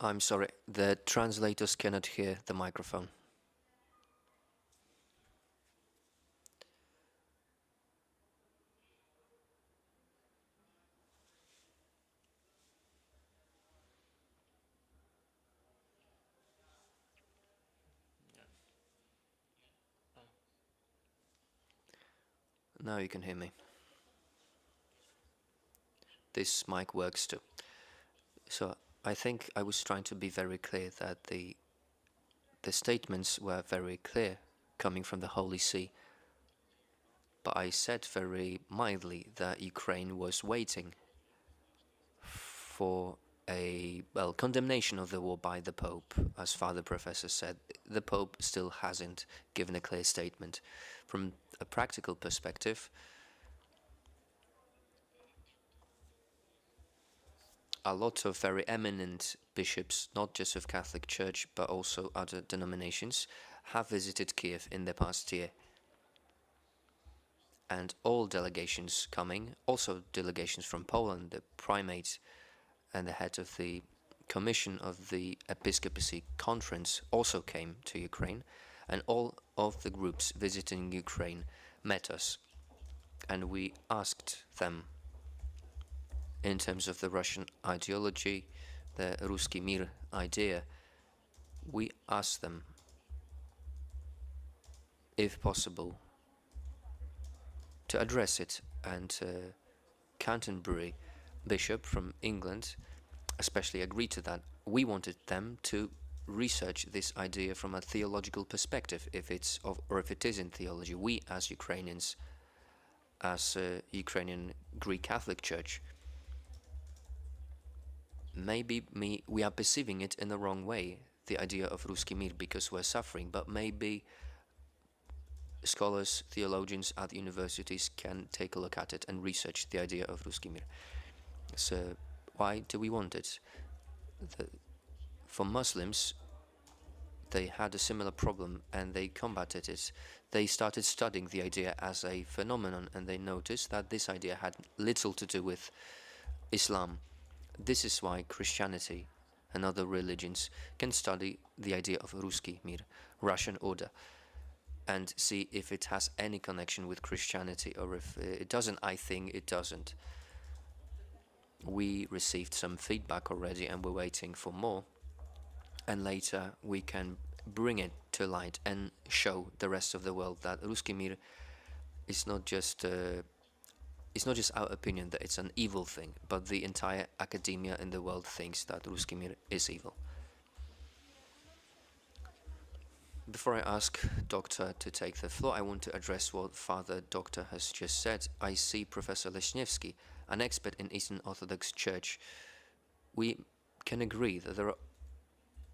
I'm sorry, the translators cannot hear the microphone. Now you can hear me. This mic works too. So I think I was trying to be very clear that the statements were very clear coming from the Holy See. But I said very mildly that Ukraine was waiting for a condemnation of the war by the Pope. As Father Professor said, the Pope still hasn't given a clear statement. From a practical perspective, a lot of very eminent bishops, not just of Catholic Church but also other denominations, have visited Kiev in the past year. And all delegations coming, also delegations from Poland, the primate and the head of the commission of the Episcopacy Conference also came to Ukraine, and all of the groups visiting Ukraine met us, and we asked them, in terms of the Russian ideology, the Ruski Mir idea, we asked them, if possible, to address it, and Canterbury bishop from England especially agreed to that. We wanted them to research this idea from a theological perspective, if it is in theology. We, as Ukrainians, as Ukrainian Greek Catholic Church, maybe we are perceiving it in the wrong way, the idea of Ruski Mir, because we're suffering, but maybe scholars, theologians at universities can take a look at it and research the idea of Ruski Mir. So why do we want it? For Muslims, they had a similar problem and they combated it. They started studying the idea as a phenomenon, and they noticed that this idea had little to do with Islam. This is why Christianity and other religions can study the idea of Ruski Mir, Russian order, and see if it has any connection with Christianity, or if it doesn't. I think it doesn't. We received some feedback already and we're waiting for more, and later we can bring it to light and show the rest of the world that Ruski Mir is not just it's not just our opinion that it's an evil thing, but the entire academia in the world thinks that Ruski Mir is evil. Before I ask Doctor to take the floor, I want to address what Father Doctor has just said. I see Professor Leśniewski, an expert in Eastern Orthodox Church. We can agree that there are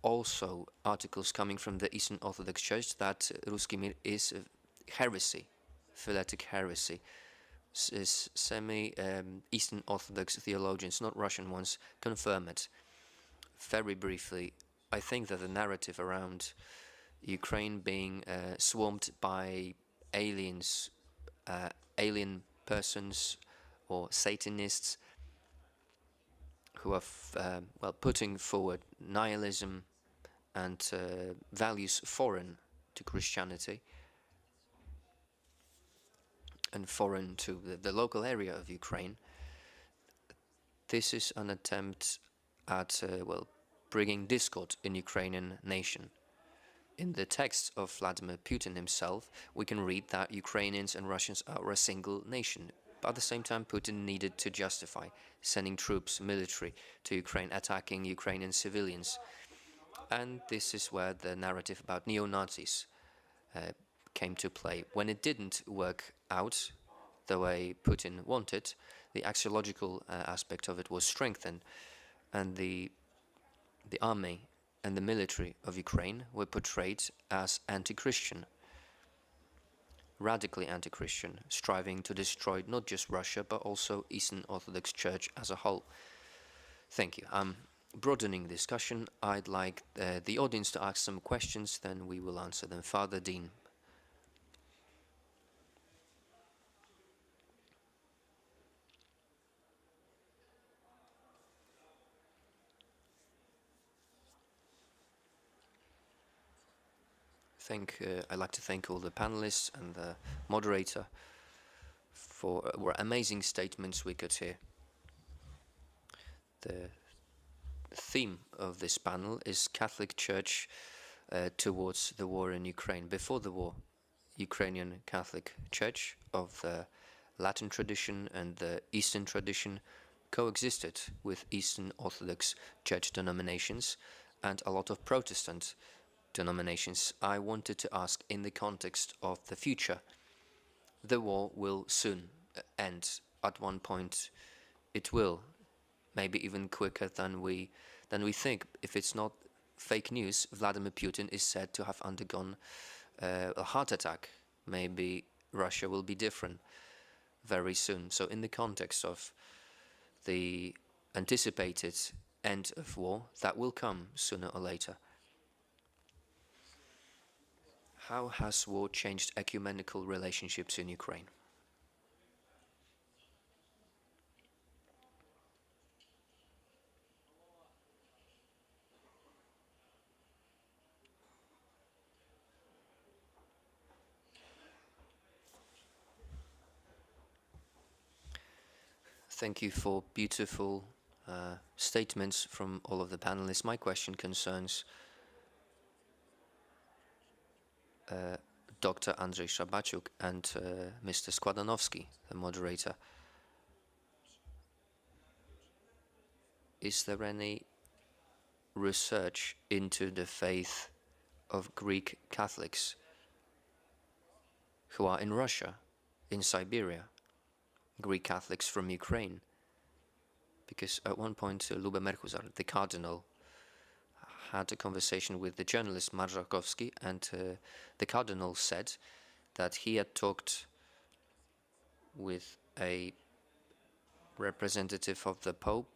also articles coming from the Eastern Orthodox Church that Ruski Mir is a heresy, phyletic heresy. Semi-Eastern Orthodox theologians, not Russian ones, confirm it. Very briefly, I think that the narrative around Ukraine being swarmed by aliens, alien persons or Satanists who are putting forward nihilism and values foreign to Christianity and foreign to the local area of Ukraine. This is an attempt at bringing discord in Ukrainian nation. In the text of Vladimir Putin himself, we can read that Ukrainians and Russians are a single nation. But at the same time, Putin needed to justify sending troops, military, to Ukraine, attacking Ukrainian civilians. And this is where the narrative about neo-Nazis came to play. When it didn't work out the way Putin wanted, the axiological aspect of it was strengthened, and the army and the military of Ukraine were portrayed as anti-Christian, radically anti-Christian, striving to destroy not just Russia but also Eastern Orthodox Church as a whole. Thank you. I'm broadening discussion. I'd like the audience to ask some questions, then we will answer them. Father Dean. I'd like to thank all the panelists and the moderator for amazing statements we could hear. The theme of this panel is Catholic Church towards the war in Ukraine. Before the war, Ukrainian Catholic Church of the Latin tradition and the Eastern tradition coexisted with Eastern Orthodox Church denominations and a lot of Protestant denominations. I wanted to ask, in the context of the future, the war will soon end. At one point it will, maybe even quicker than we think. If it's not fake news, Vladimir Putin is said to have undergone a heart attack. Maybe Russia will be different very soon. So in the context of the anticipated end of war that will come sooner or later, how has war changed ecumenical relationships in Ukraine? Thank you for beautiful statements from all of the panelists. My question concerns Dr. Andrzej Szabaciuk and Mr. Składanowski, the moderator. Is there any research into the faith of Greek Catholics who are in Russia, in Siberia, Greek Catholics from Ukraine? Because at one point Lube Merhuzar, the cardinal, had a conversation with the journalist Marżakowski, and the cardinal said that he had talked with a representative of the Pope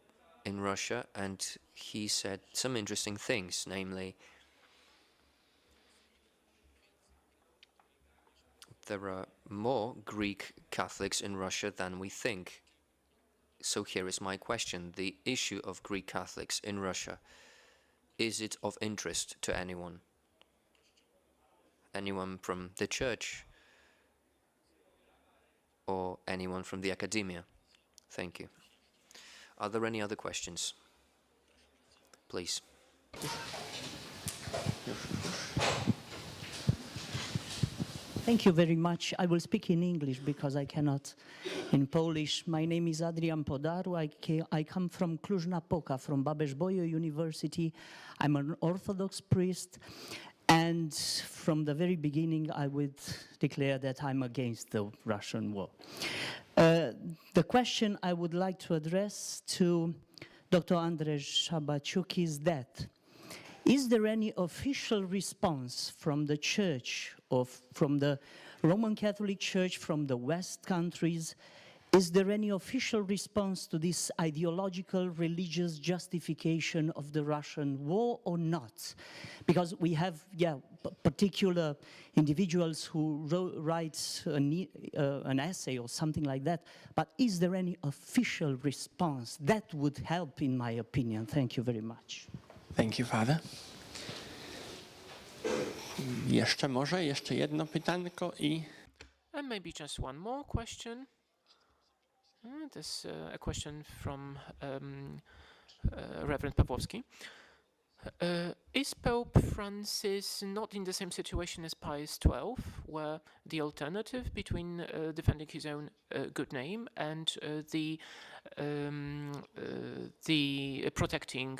in Russia, and he said some interesting things, namely, there are more Greek Catholics in Russia than we think. So here is my question. The issue of Greek Catholics in Russia, is it of interest to anyone? Anyone from the church? Or anyone from the academia? Thank you. Are there any other questions? Please. Thank you very much. I will speak in English because I cannot in Polish. My name is Adrian Podaru. I come from Cluj-Napoca, from Babes-Bolyai University. I'm an Orthodox priest. And from the very beginning, I would declare that I'm against the Russian war. The question I would like to address to Dr. Andrzej Szabaciuk is that, is there any official response from the Church, or from the Roman Catholic Church, from the West countries? Is there any official response to this ideological, religious justification of the Russian war or not? Because we have, particular individuals who write an essay or something like that, but is there any official response? That would help, in my opinion. Thank you very much. Thank you, Father. Jeszcze jedno pytanko i... And maybe just one more question. There's a question from Reverend Pawłowski. Is Pope Francis not in the same situation as Pius XII, where the alternative between defending his own good name and the protecting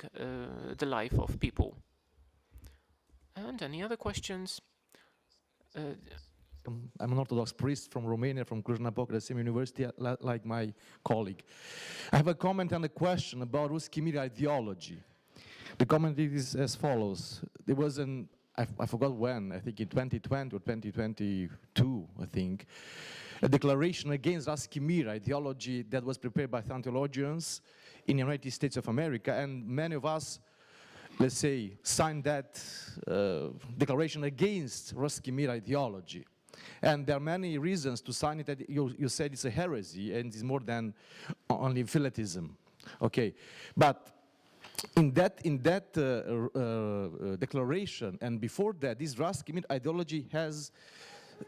the life of people? And any other questions? I'm an Orthodox priest from Romania, from Cluj-Napoca, the same university like my colleague. I have a comment and a question about Ruski Mir ideology. The comment is as follows. There was I forgot when, I think in 2020 or 2022, I think, a declaration against Ruski Mir ideology that was prepared by Theologians in the United States of America, and many of us, let's say, signed that declaration against Ruski Mir ideology. And there are many reasons to sign it. That you said it's a heresy and it's more than only philitism. Okay, but in that declaration and before that, this Ruski Mir ideology has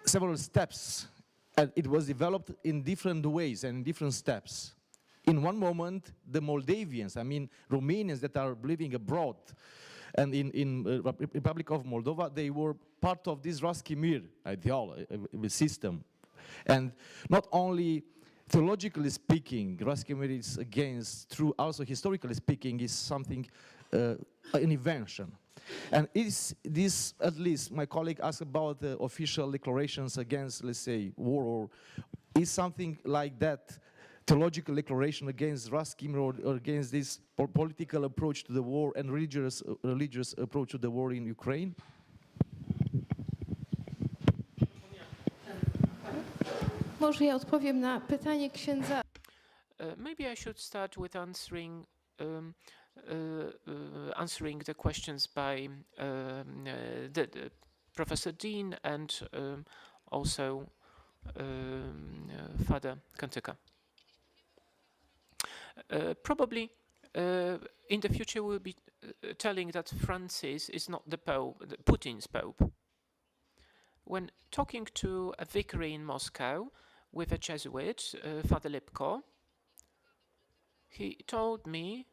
several steps, and it was developed in different ways and in different steps. In one moment, the Moldavians, I mean Romanians that are living abroad, and in Republic of Moldova, they were part of this Ruski Mir ideology system. And not only theologically speaking, Ruski Mir is against, through also historically speaking, is something, an invention. And is this, at least my colleague asked about the official declarations against, let's say, war, or is something like that, theological declaration against Ruski Mir or against this political approach to the war and religious approach to the war in Ukraine? Może ja odpowiem na pytanie księdza. Maybe I should start with answering the questions by Professor Dean and also Father Kantyka. Probably in the future we'll be telling that Francis is not the Pope, Putin's Pope. When talking to a vicary in Moscow with a Jesuit, Father Lipko, he told me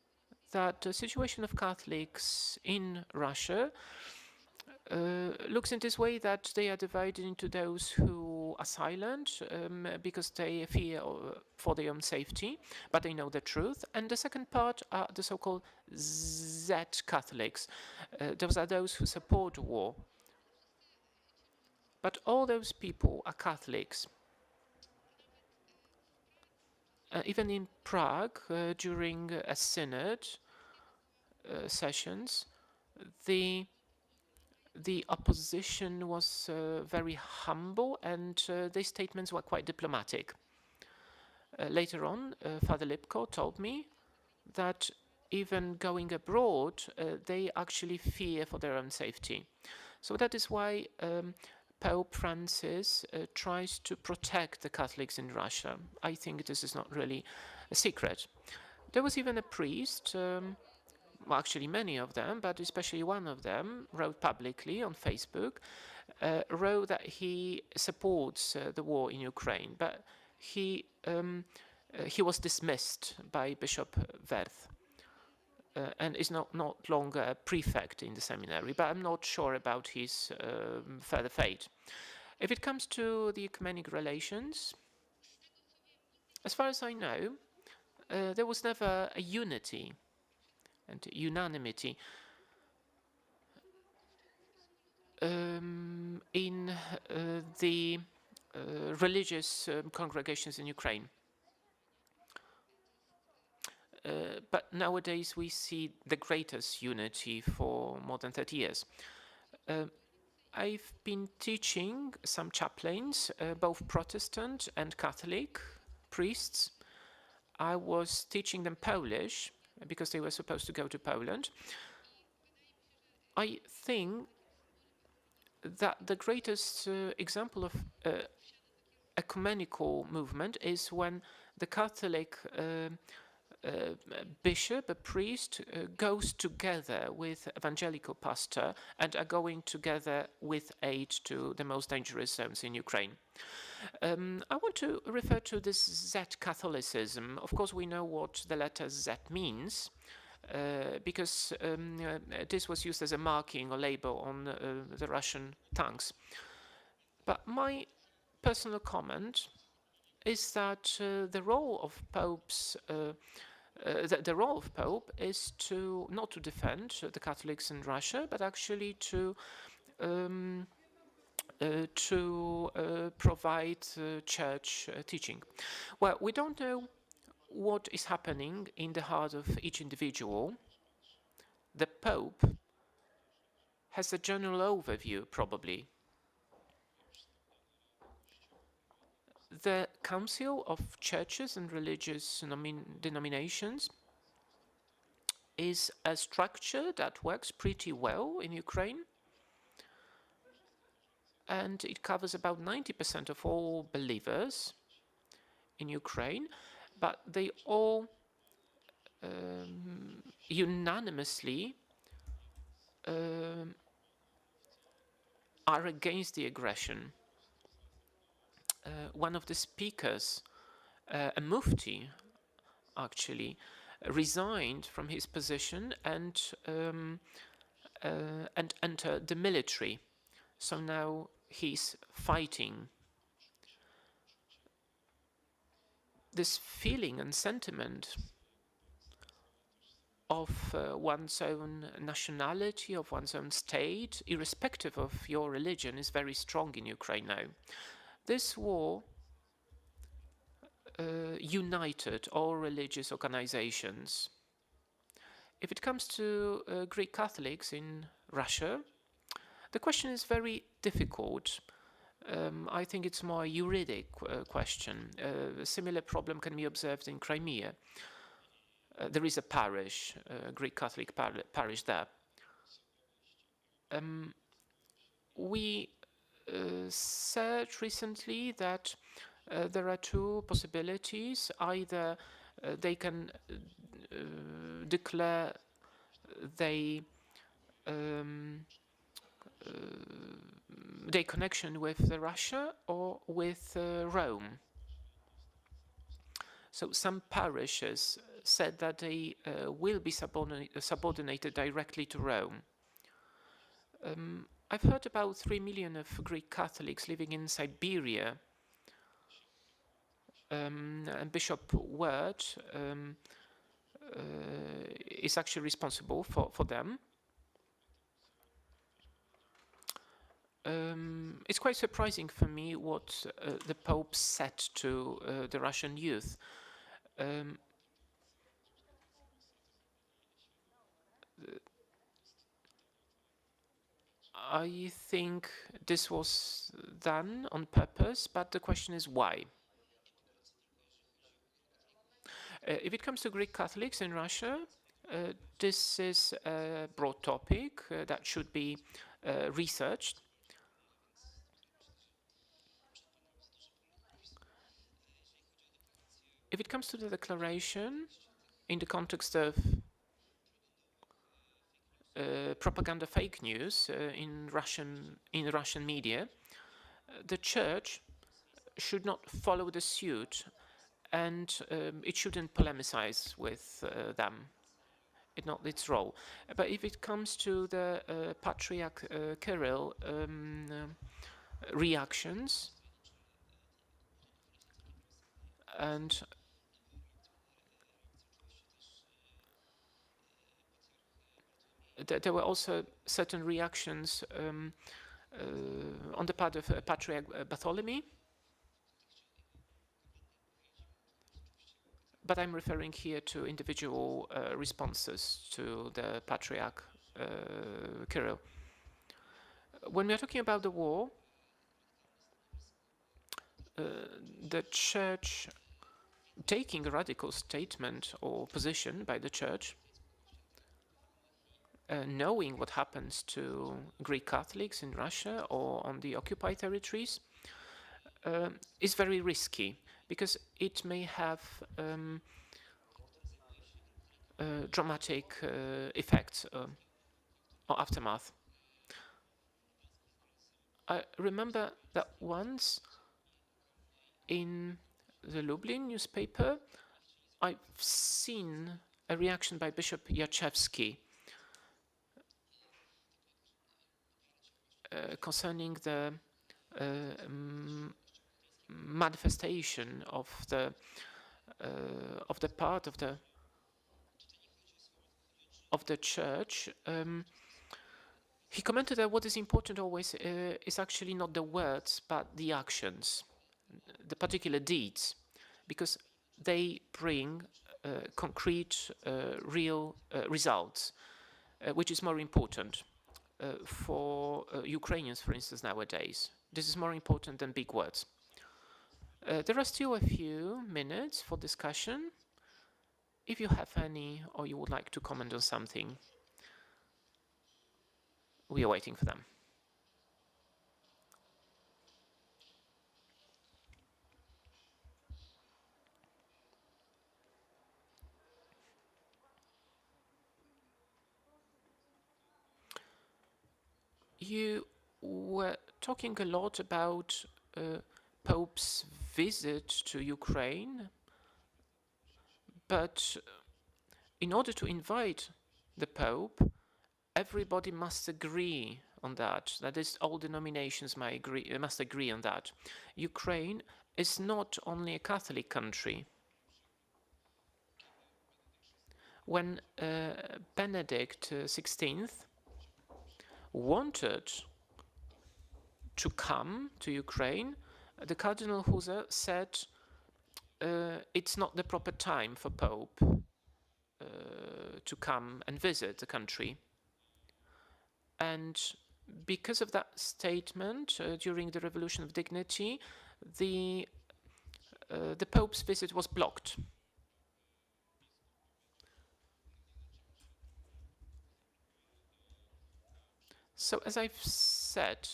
that the situation of Catholics in Russia looks in this way, that they are divided into those who are silent because they fear for their own safety, but they know the truth. And the second part are the so-called Z Catholics. Those are those who support war. But all those people are Catholics. Even in Prague, during a synod sessions, the opposition was very humble, and their statements were quite diplomatic. Later on, Father Lipko told me that even going abroad, they actually fear for their own safety. So that is why Pope Francis tries to protect the Catholics in Russia. I think this is not really a secret. There was even a priest, well, actually many of them, but especially one of them, wrote publicly on Facebook, wrote that he supports the war in Ukraine, but he was dismissed by Bishop Werth. And is not longer a prefect in the seminary, but I'm not sure about his further fate. If it comes to the ecumenic relations, as far as I know, there was never a unity and unanimity in the religious congregations in Ukraine. But nowadays we see the greatest unity for more than 30 years. I've been teaching some chaplains, both Protestant and Catholic priests. I was teaching them Polish because they were supposed to go to Poland. I think that the greatest example of ecumenical movement is when the Catholic bishop, a priest, goes together with evangelical pastor and are going together with aid to the most dangerous zones in Ukraine. I want to refer to this Z Catholicism. Of course, we know what the letter Z means, because this was used as a marking or label on the Russian tanks. But my personal comment is that the role of popes, the role of Pope is to not to defend the Catholics in Russia, but actually to provide church teaching. Well, we don't know what is happening in the heart of each individual. The Pope has a general overview, probably. The Council of Churches and Religious Denominations is a structure that works pretty well in Ukraine, and it covers about 90% of all believers in Ukraine, but they all unanimously are against the aggression. One of the speakers, a mufti, actually, resigned from his position and entered the military. So now he's fighting. This feeling and sentiment of one's own nationality, of one's own state, irrespective of your religion, is very strong in Ukraine now. This war united all religious organizations. If it comes to Greek Catholics in Russia, the question is very difficult. I think it's more a juridic question. A similar problem can be observed in Crimea. There is a parish, a Greek Catholic parish there. We said recently that there are two possibilities. Either they can declare their connection with Russia or with Rome. So some parishes said that they will be subordinated directly to Rome. I've heard about 3 million of Greek Catholics living in Siberia, and Bishop Word is actually responsible for them. It's quite surprising for me what the Pope said to the Russian youth. I think this was done on purpose, but the question is why. If it comes to Greek Catholics in Russia, This is a broad topic that should be researched. If it comes to the declaration in the context of propaganda fake news in Russian media, the church should not follow the suit, and it shouldn't polemicize with them. It's not its role. But if it comes to the Patriarch Kirill reactions, and there were also certain reactions on the part of Patriarch Bartholomew. But I'm referring here to individual responses to the Patriarch Kirill. When we are talking about the war, the church taking a radical statement or position by the church, knowing what happens to Greek Catholics in Russia or on the occupied territories, is very risky, because it may have dramatic effects or aftermath. I remember that once in the Lublin newspaper, I've seen a reaction by Bishop Jachewski concerning the manifestation of the part of the church. He commented that what is important always is actually not the words, but the actions, the particular deeds, because they bring concrete, real results, which is more important for Ukrainians, for instance, nowadays. This is more important than big words. There are still a few minutes for discussion. If you have any, or you would like to comment on something, we are waiting for them. You were talking a lot about Pope's visit to Ukraine, but in order to invite the Pope, everybody must agree on that. That is, all denominations must agree on that. Ukraine is not only a Catholic country. When Benedict XVI wanted to come to Ukraine, the Cardinal Huser said it's not the proper time for Pope to come and visit the country. And because of that statement, during the Revolution of Dignity, the Pope's visit was blocked. So, as I've said,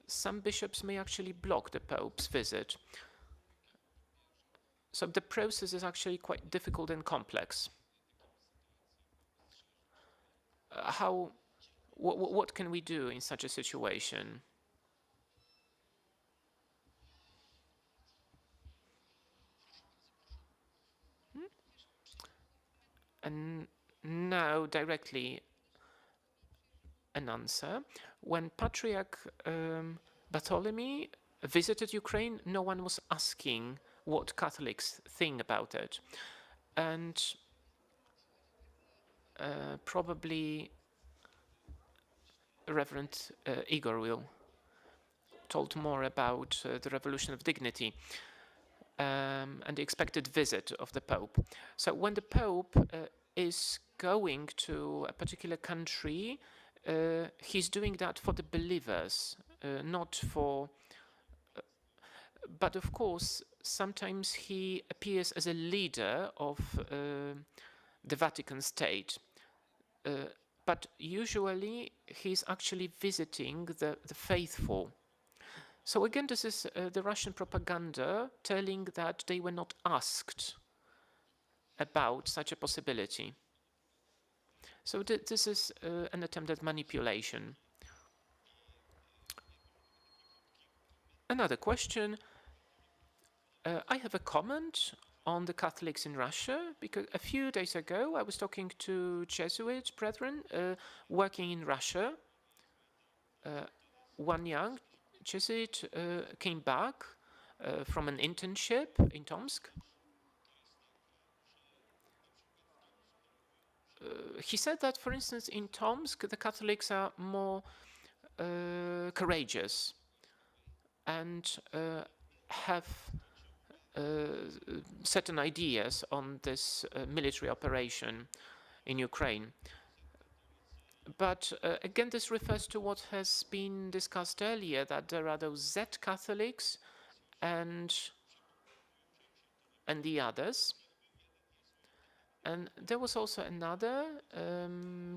some bishops may actually block the Pope's visit. So the process is actually quite difficult and complex. What can we do in such a situation? And now, directly, an answer. When Patriarch Bartholomew visited Ukraine, no one was asking what Catholics think about it. And probably Reverend Igor will talk more about the Revolution of Dignity and the expected visit of the Pope. So when the Pope is going to a particular country, he's doing that for the believers, not for... but of course, sometimes he appears as a leader of the Vatican state. but usually he's actually visiting the faithful. So again, this is the Russian propaganda telling that they were not asked about such a possibility. So this is an attempt at manipulation. Another question. I have a comment on the Catholics in Russia, because a few days ago I was talking to Jesuit brethren working in Russia. One young Jesuit came back from an internship in Tomsk. He said that, for instance, in Tomsk, the Catholics are more courageous and have certain ideas on this military operation in Ukraine. But again, this refers to what has been discussed earlier, that there are those Z Catholics and the others. And there was also another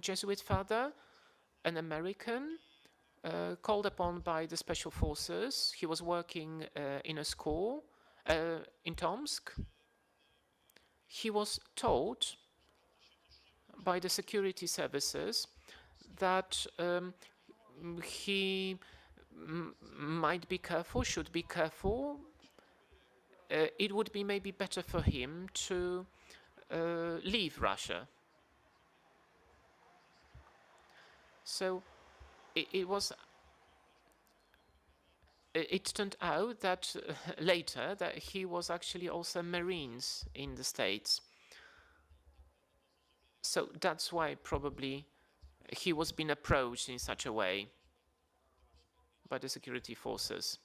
Jesuit father, an American, called upon by the special forces. He was working in a school in Tomsk. He was told by the security services that he might be careful, should be careful. It would be maybe better for him to leave Russia. So it turned out that later that he was actually also Marines in the States. So that's why probably he was being approached in such a way by the security forces.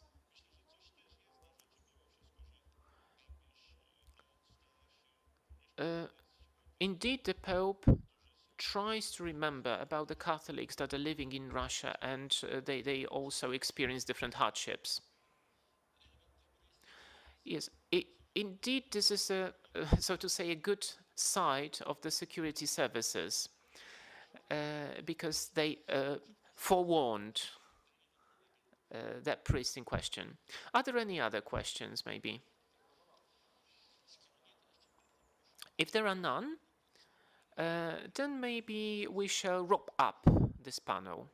Indeed, the Pope tries to remember about the Catholics that are living in Russia, and they also experience different hardships. Yes, indeed, this is a so to say a good side of the security services, because they forewarned that priest in question. Are there any other questions, maybe? If there are none, then maybe we shall wrap up this panel.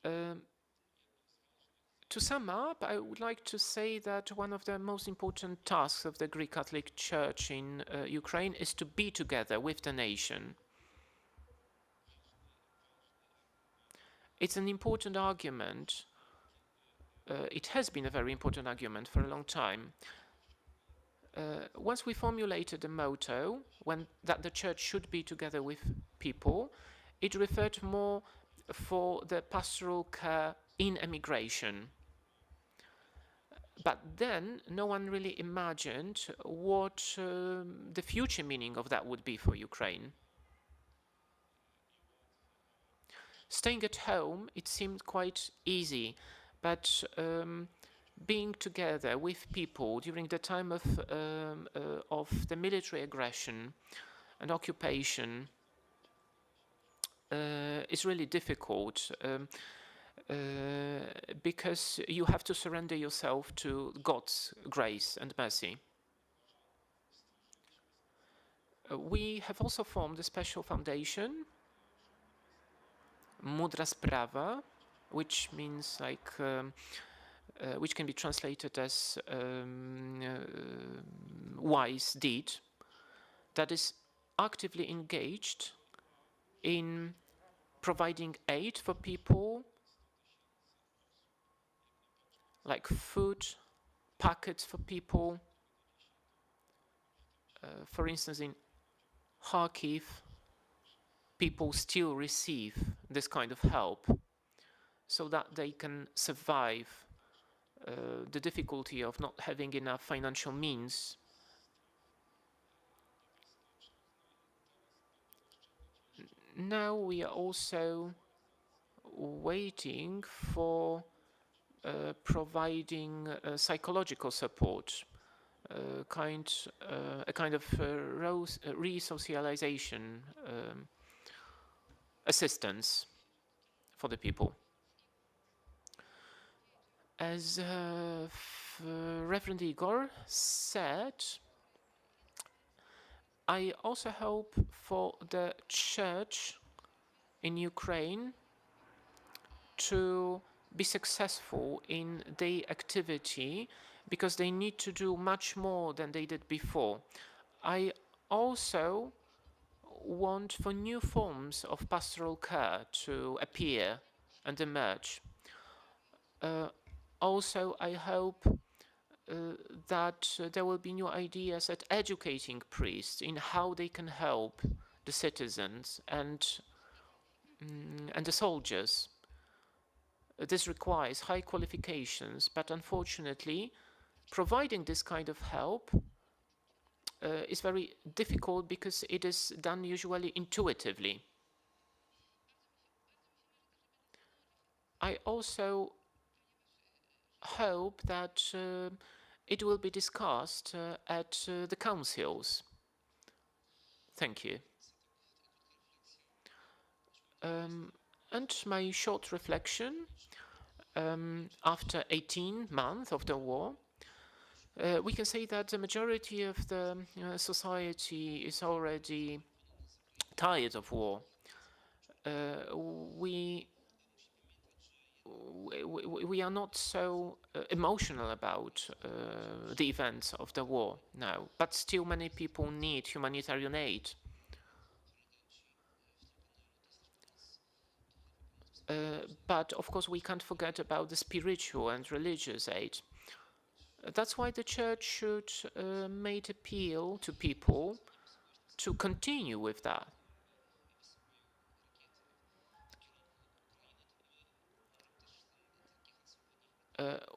To sum up, I would like to say that one of the most important tasks of the Greek Catholic Church in Ukraine is to be together with the nation. It's an important argument. It has been a very important argument for a long time. Once we formulated the motto that the church should be together with people, it referred more for the pastoral care in emigration. But then no one really imagined what the future meaning of that would be for Ukraine. Staying at home, it seemed quite easy, but being together with people during the time of the military aggression and occupation is really difficult. Because you have to surrender yourself to God's grace and mercy. We have also formed a special foundation, Mudra Sprawa, which means like, which can be translated as wise deed, that is actively engaged in providing aid for people, like food, packets for people. For instance, in Kharkiv, people still receive this kind of help so that they can survive the difficulty of not having enough financial means. Now we are also waiting for providing psychological support a kind of re-socialization assistance for the people. As Reverend Igor said, I also hope for the church in Ukraine to be successful in their activity, because they need to do much more than they did before. I also want for new forms of pastoral care to appear and emerge. Also, I hope that there will be new ideas at educating priests in how they can help the citizens and the soldiers. This requires high qualifications, but unfortunately, providing this kind of help is very difficult because it is done usually intuitively. I also hope that it will be discussed at the councils. Thank you. And my short reflection, after 18 months of the war, we can say that the majority of the society is already tired of war. We are not so emotional about the events of the war now, but still many people need humanitarian aid. But of course, we can't forget about the spiritual and religious aid. That's why the church should make appeal to people to continue with that.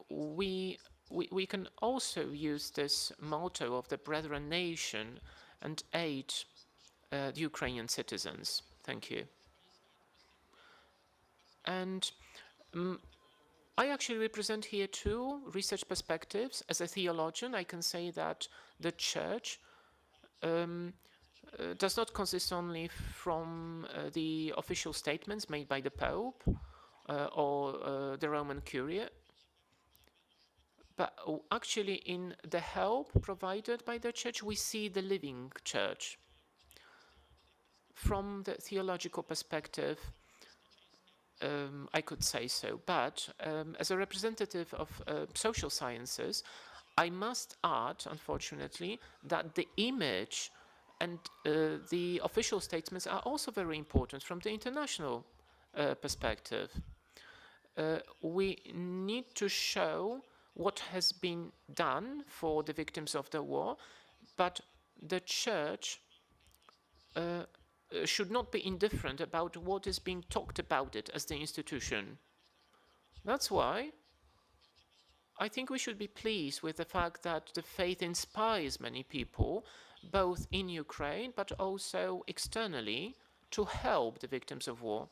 We can also use this motto of the Brethren Nation and aid the Ukrainian citizens. Thank you. And I actually represent here two research perspectives. As a theologian, I can say that the church does not consist only from the official statements made by the Pope or the Roman Curia, but actually in the help provided by the church, we see the living church. From the theological perspective, I could say so, but as a representative of social sciences, I must add, unfortunately, that the image and the official statements are also very important from the international perspective. We need to show what has been done for the victims of the war, but the church should not be indifferent about what is being talked about it as the institution. That's why I think we should be pleased with the fact that the faith inspires many people, both in Ukraine but also externally, to help the victims of war.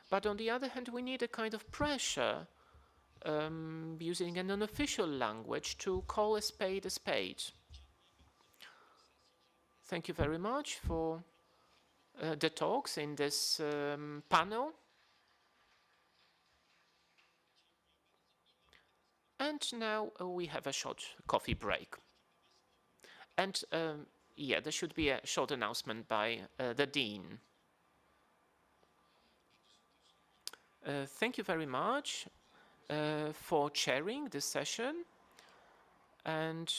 But on the other hand, we need a kind of pressure, using an unofficial language, to call a spade a spade. Thank you very much for the talks in this panel. And now we have a short coffee break. And yeah, there should be a short announcement by the Dean. Thank you very much for chairing this session. And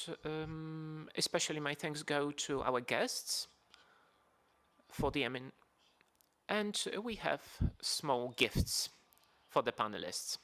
especially my thanks go to our guests for the and we have small gifts for the panelists.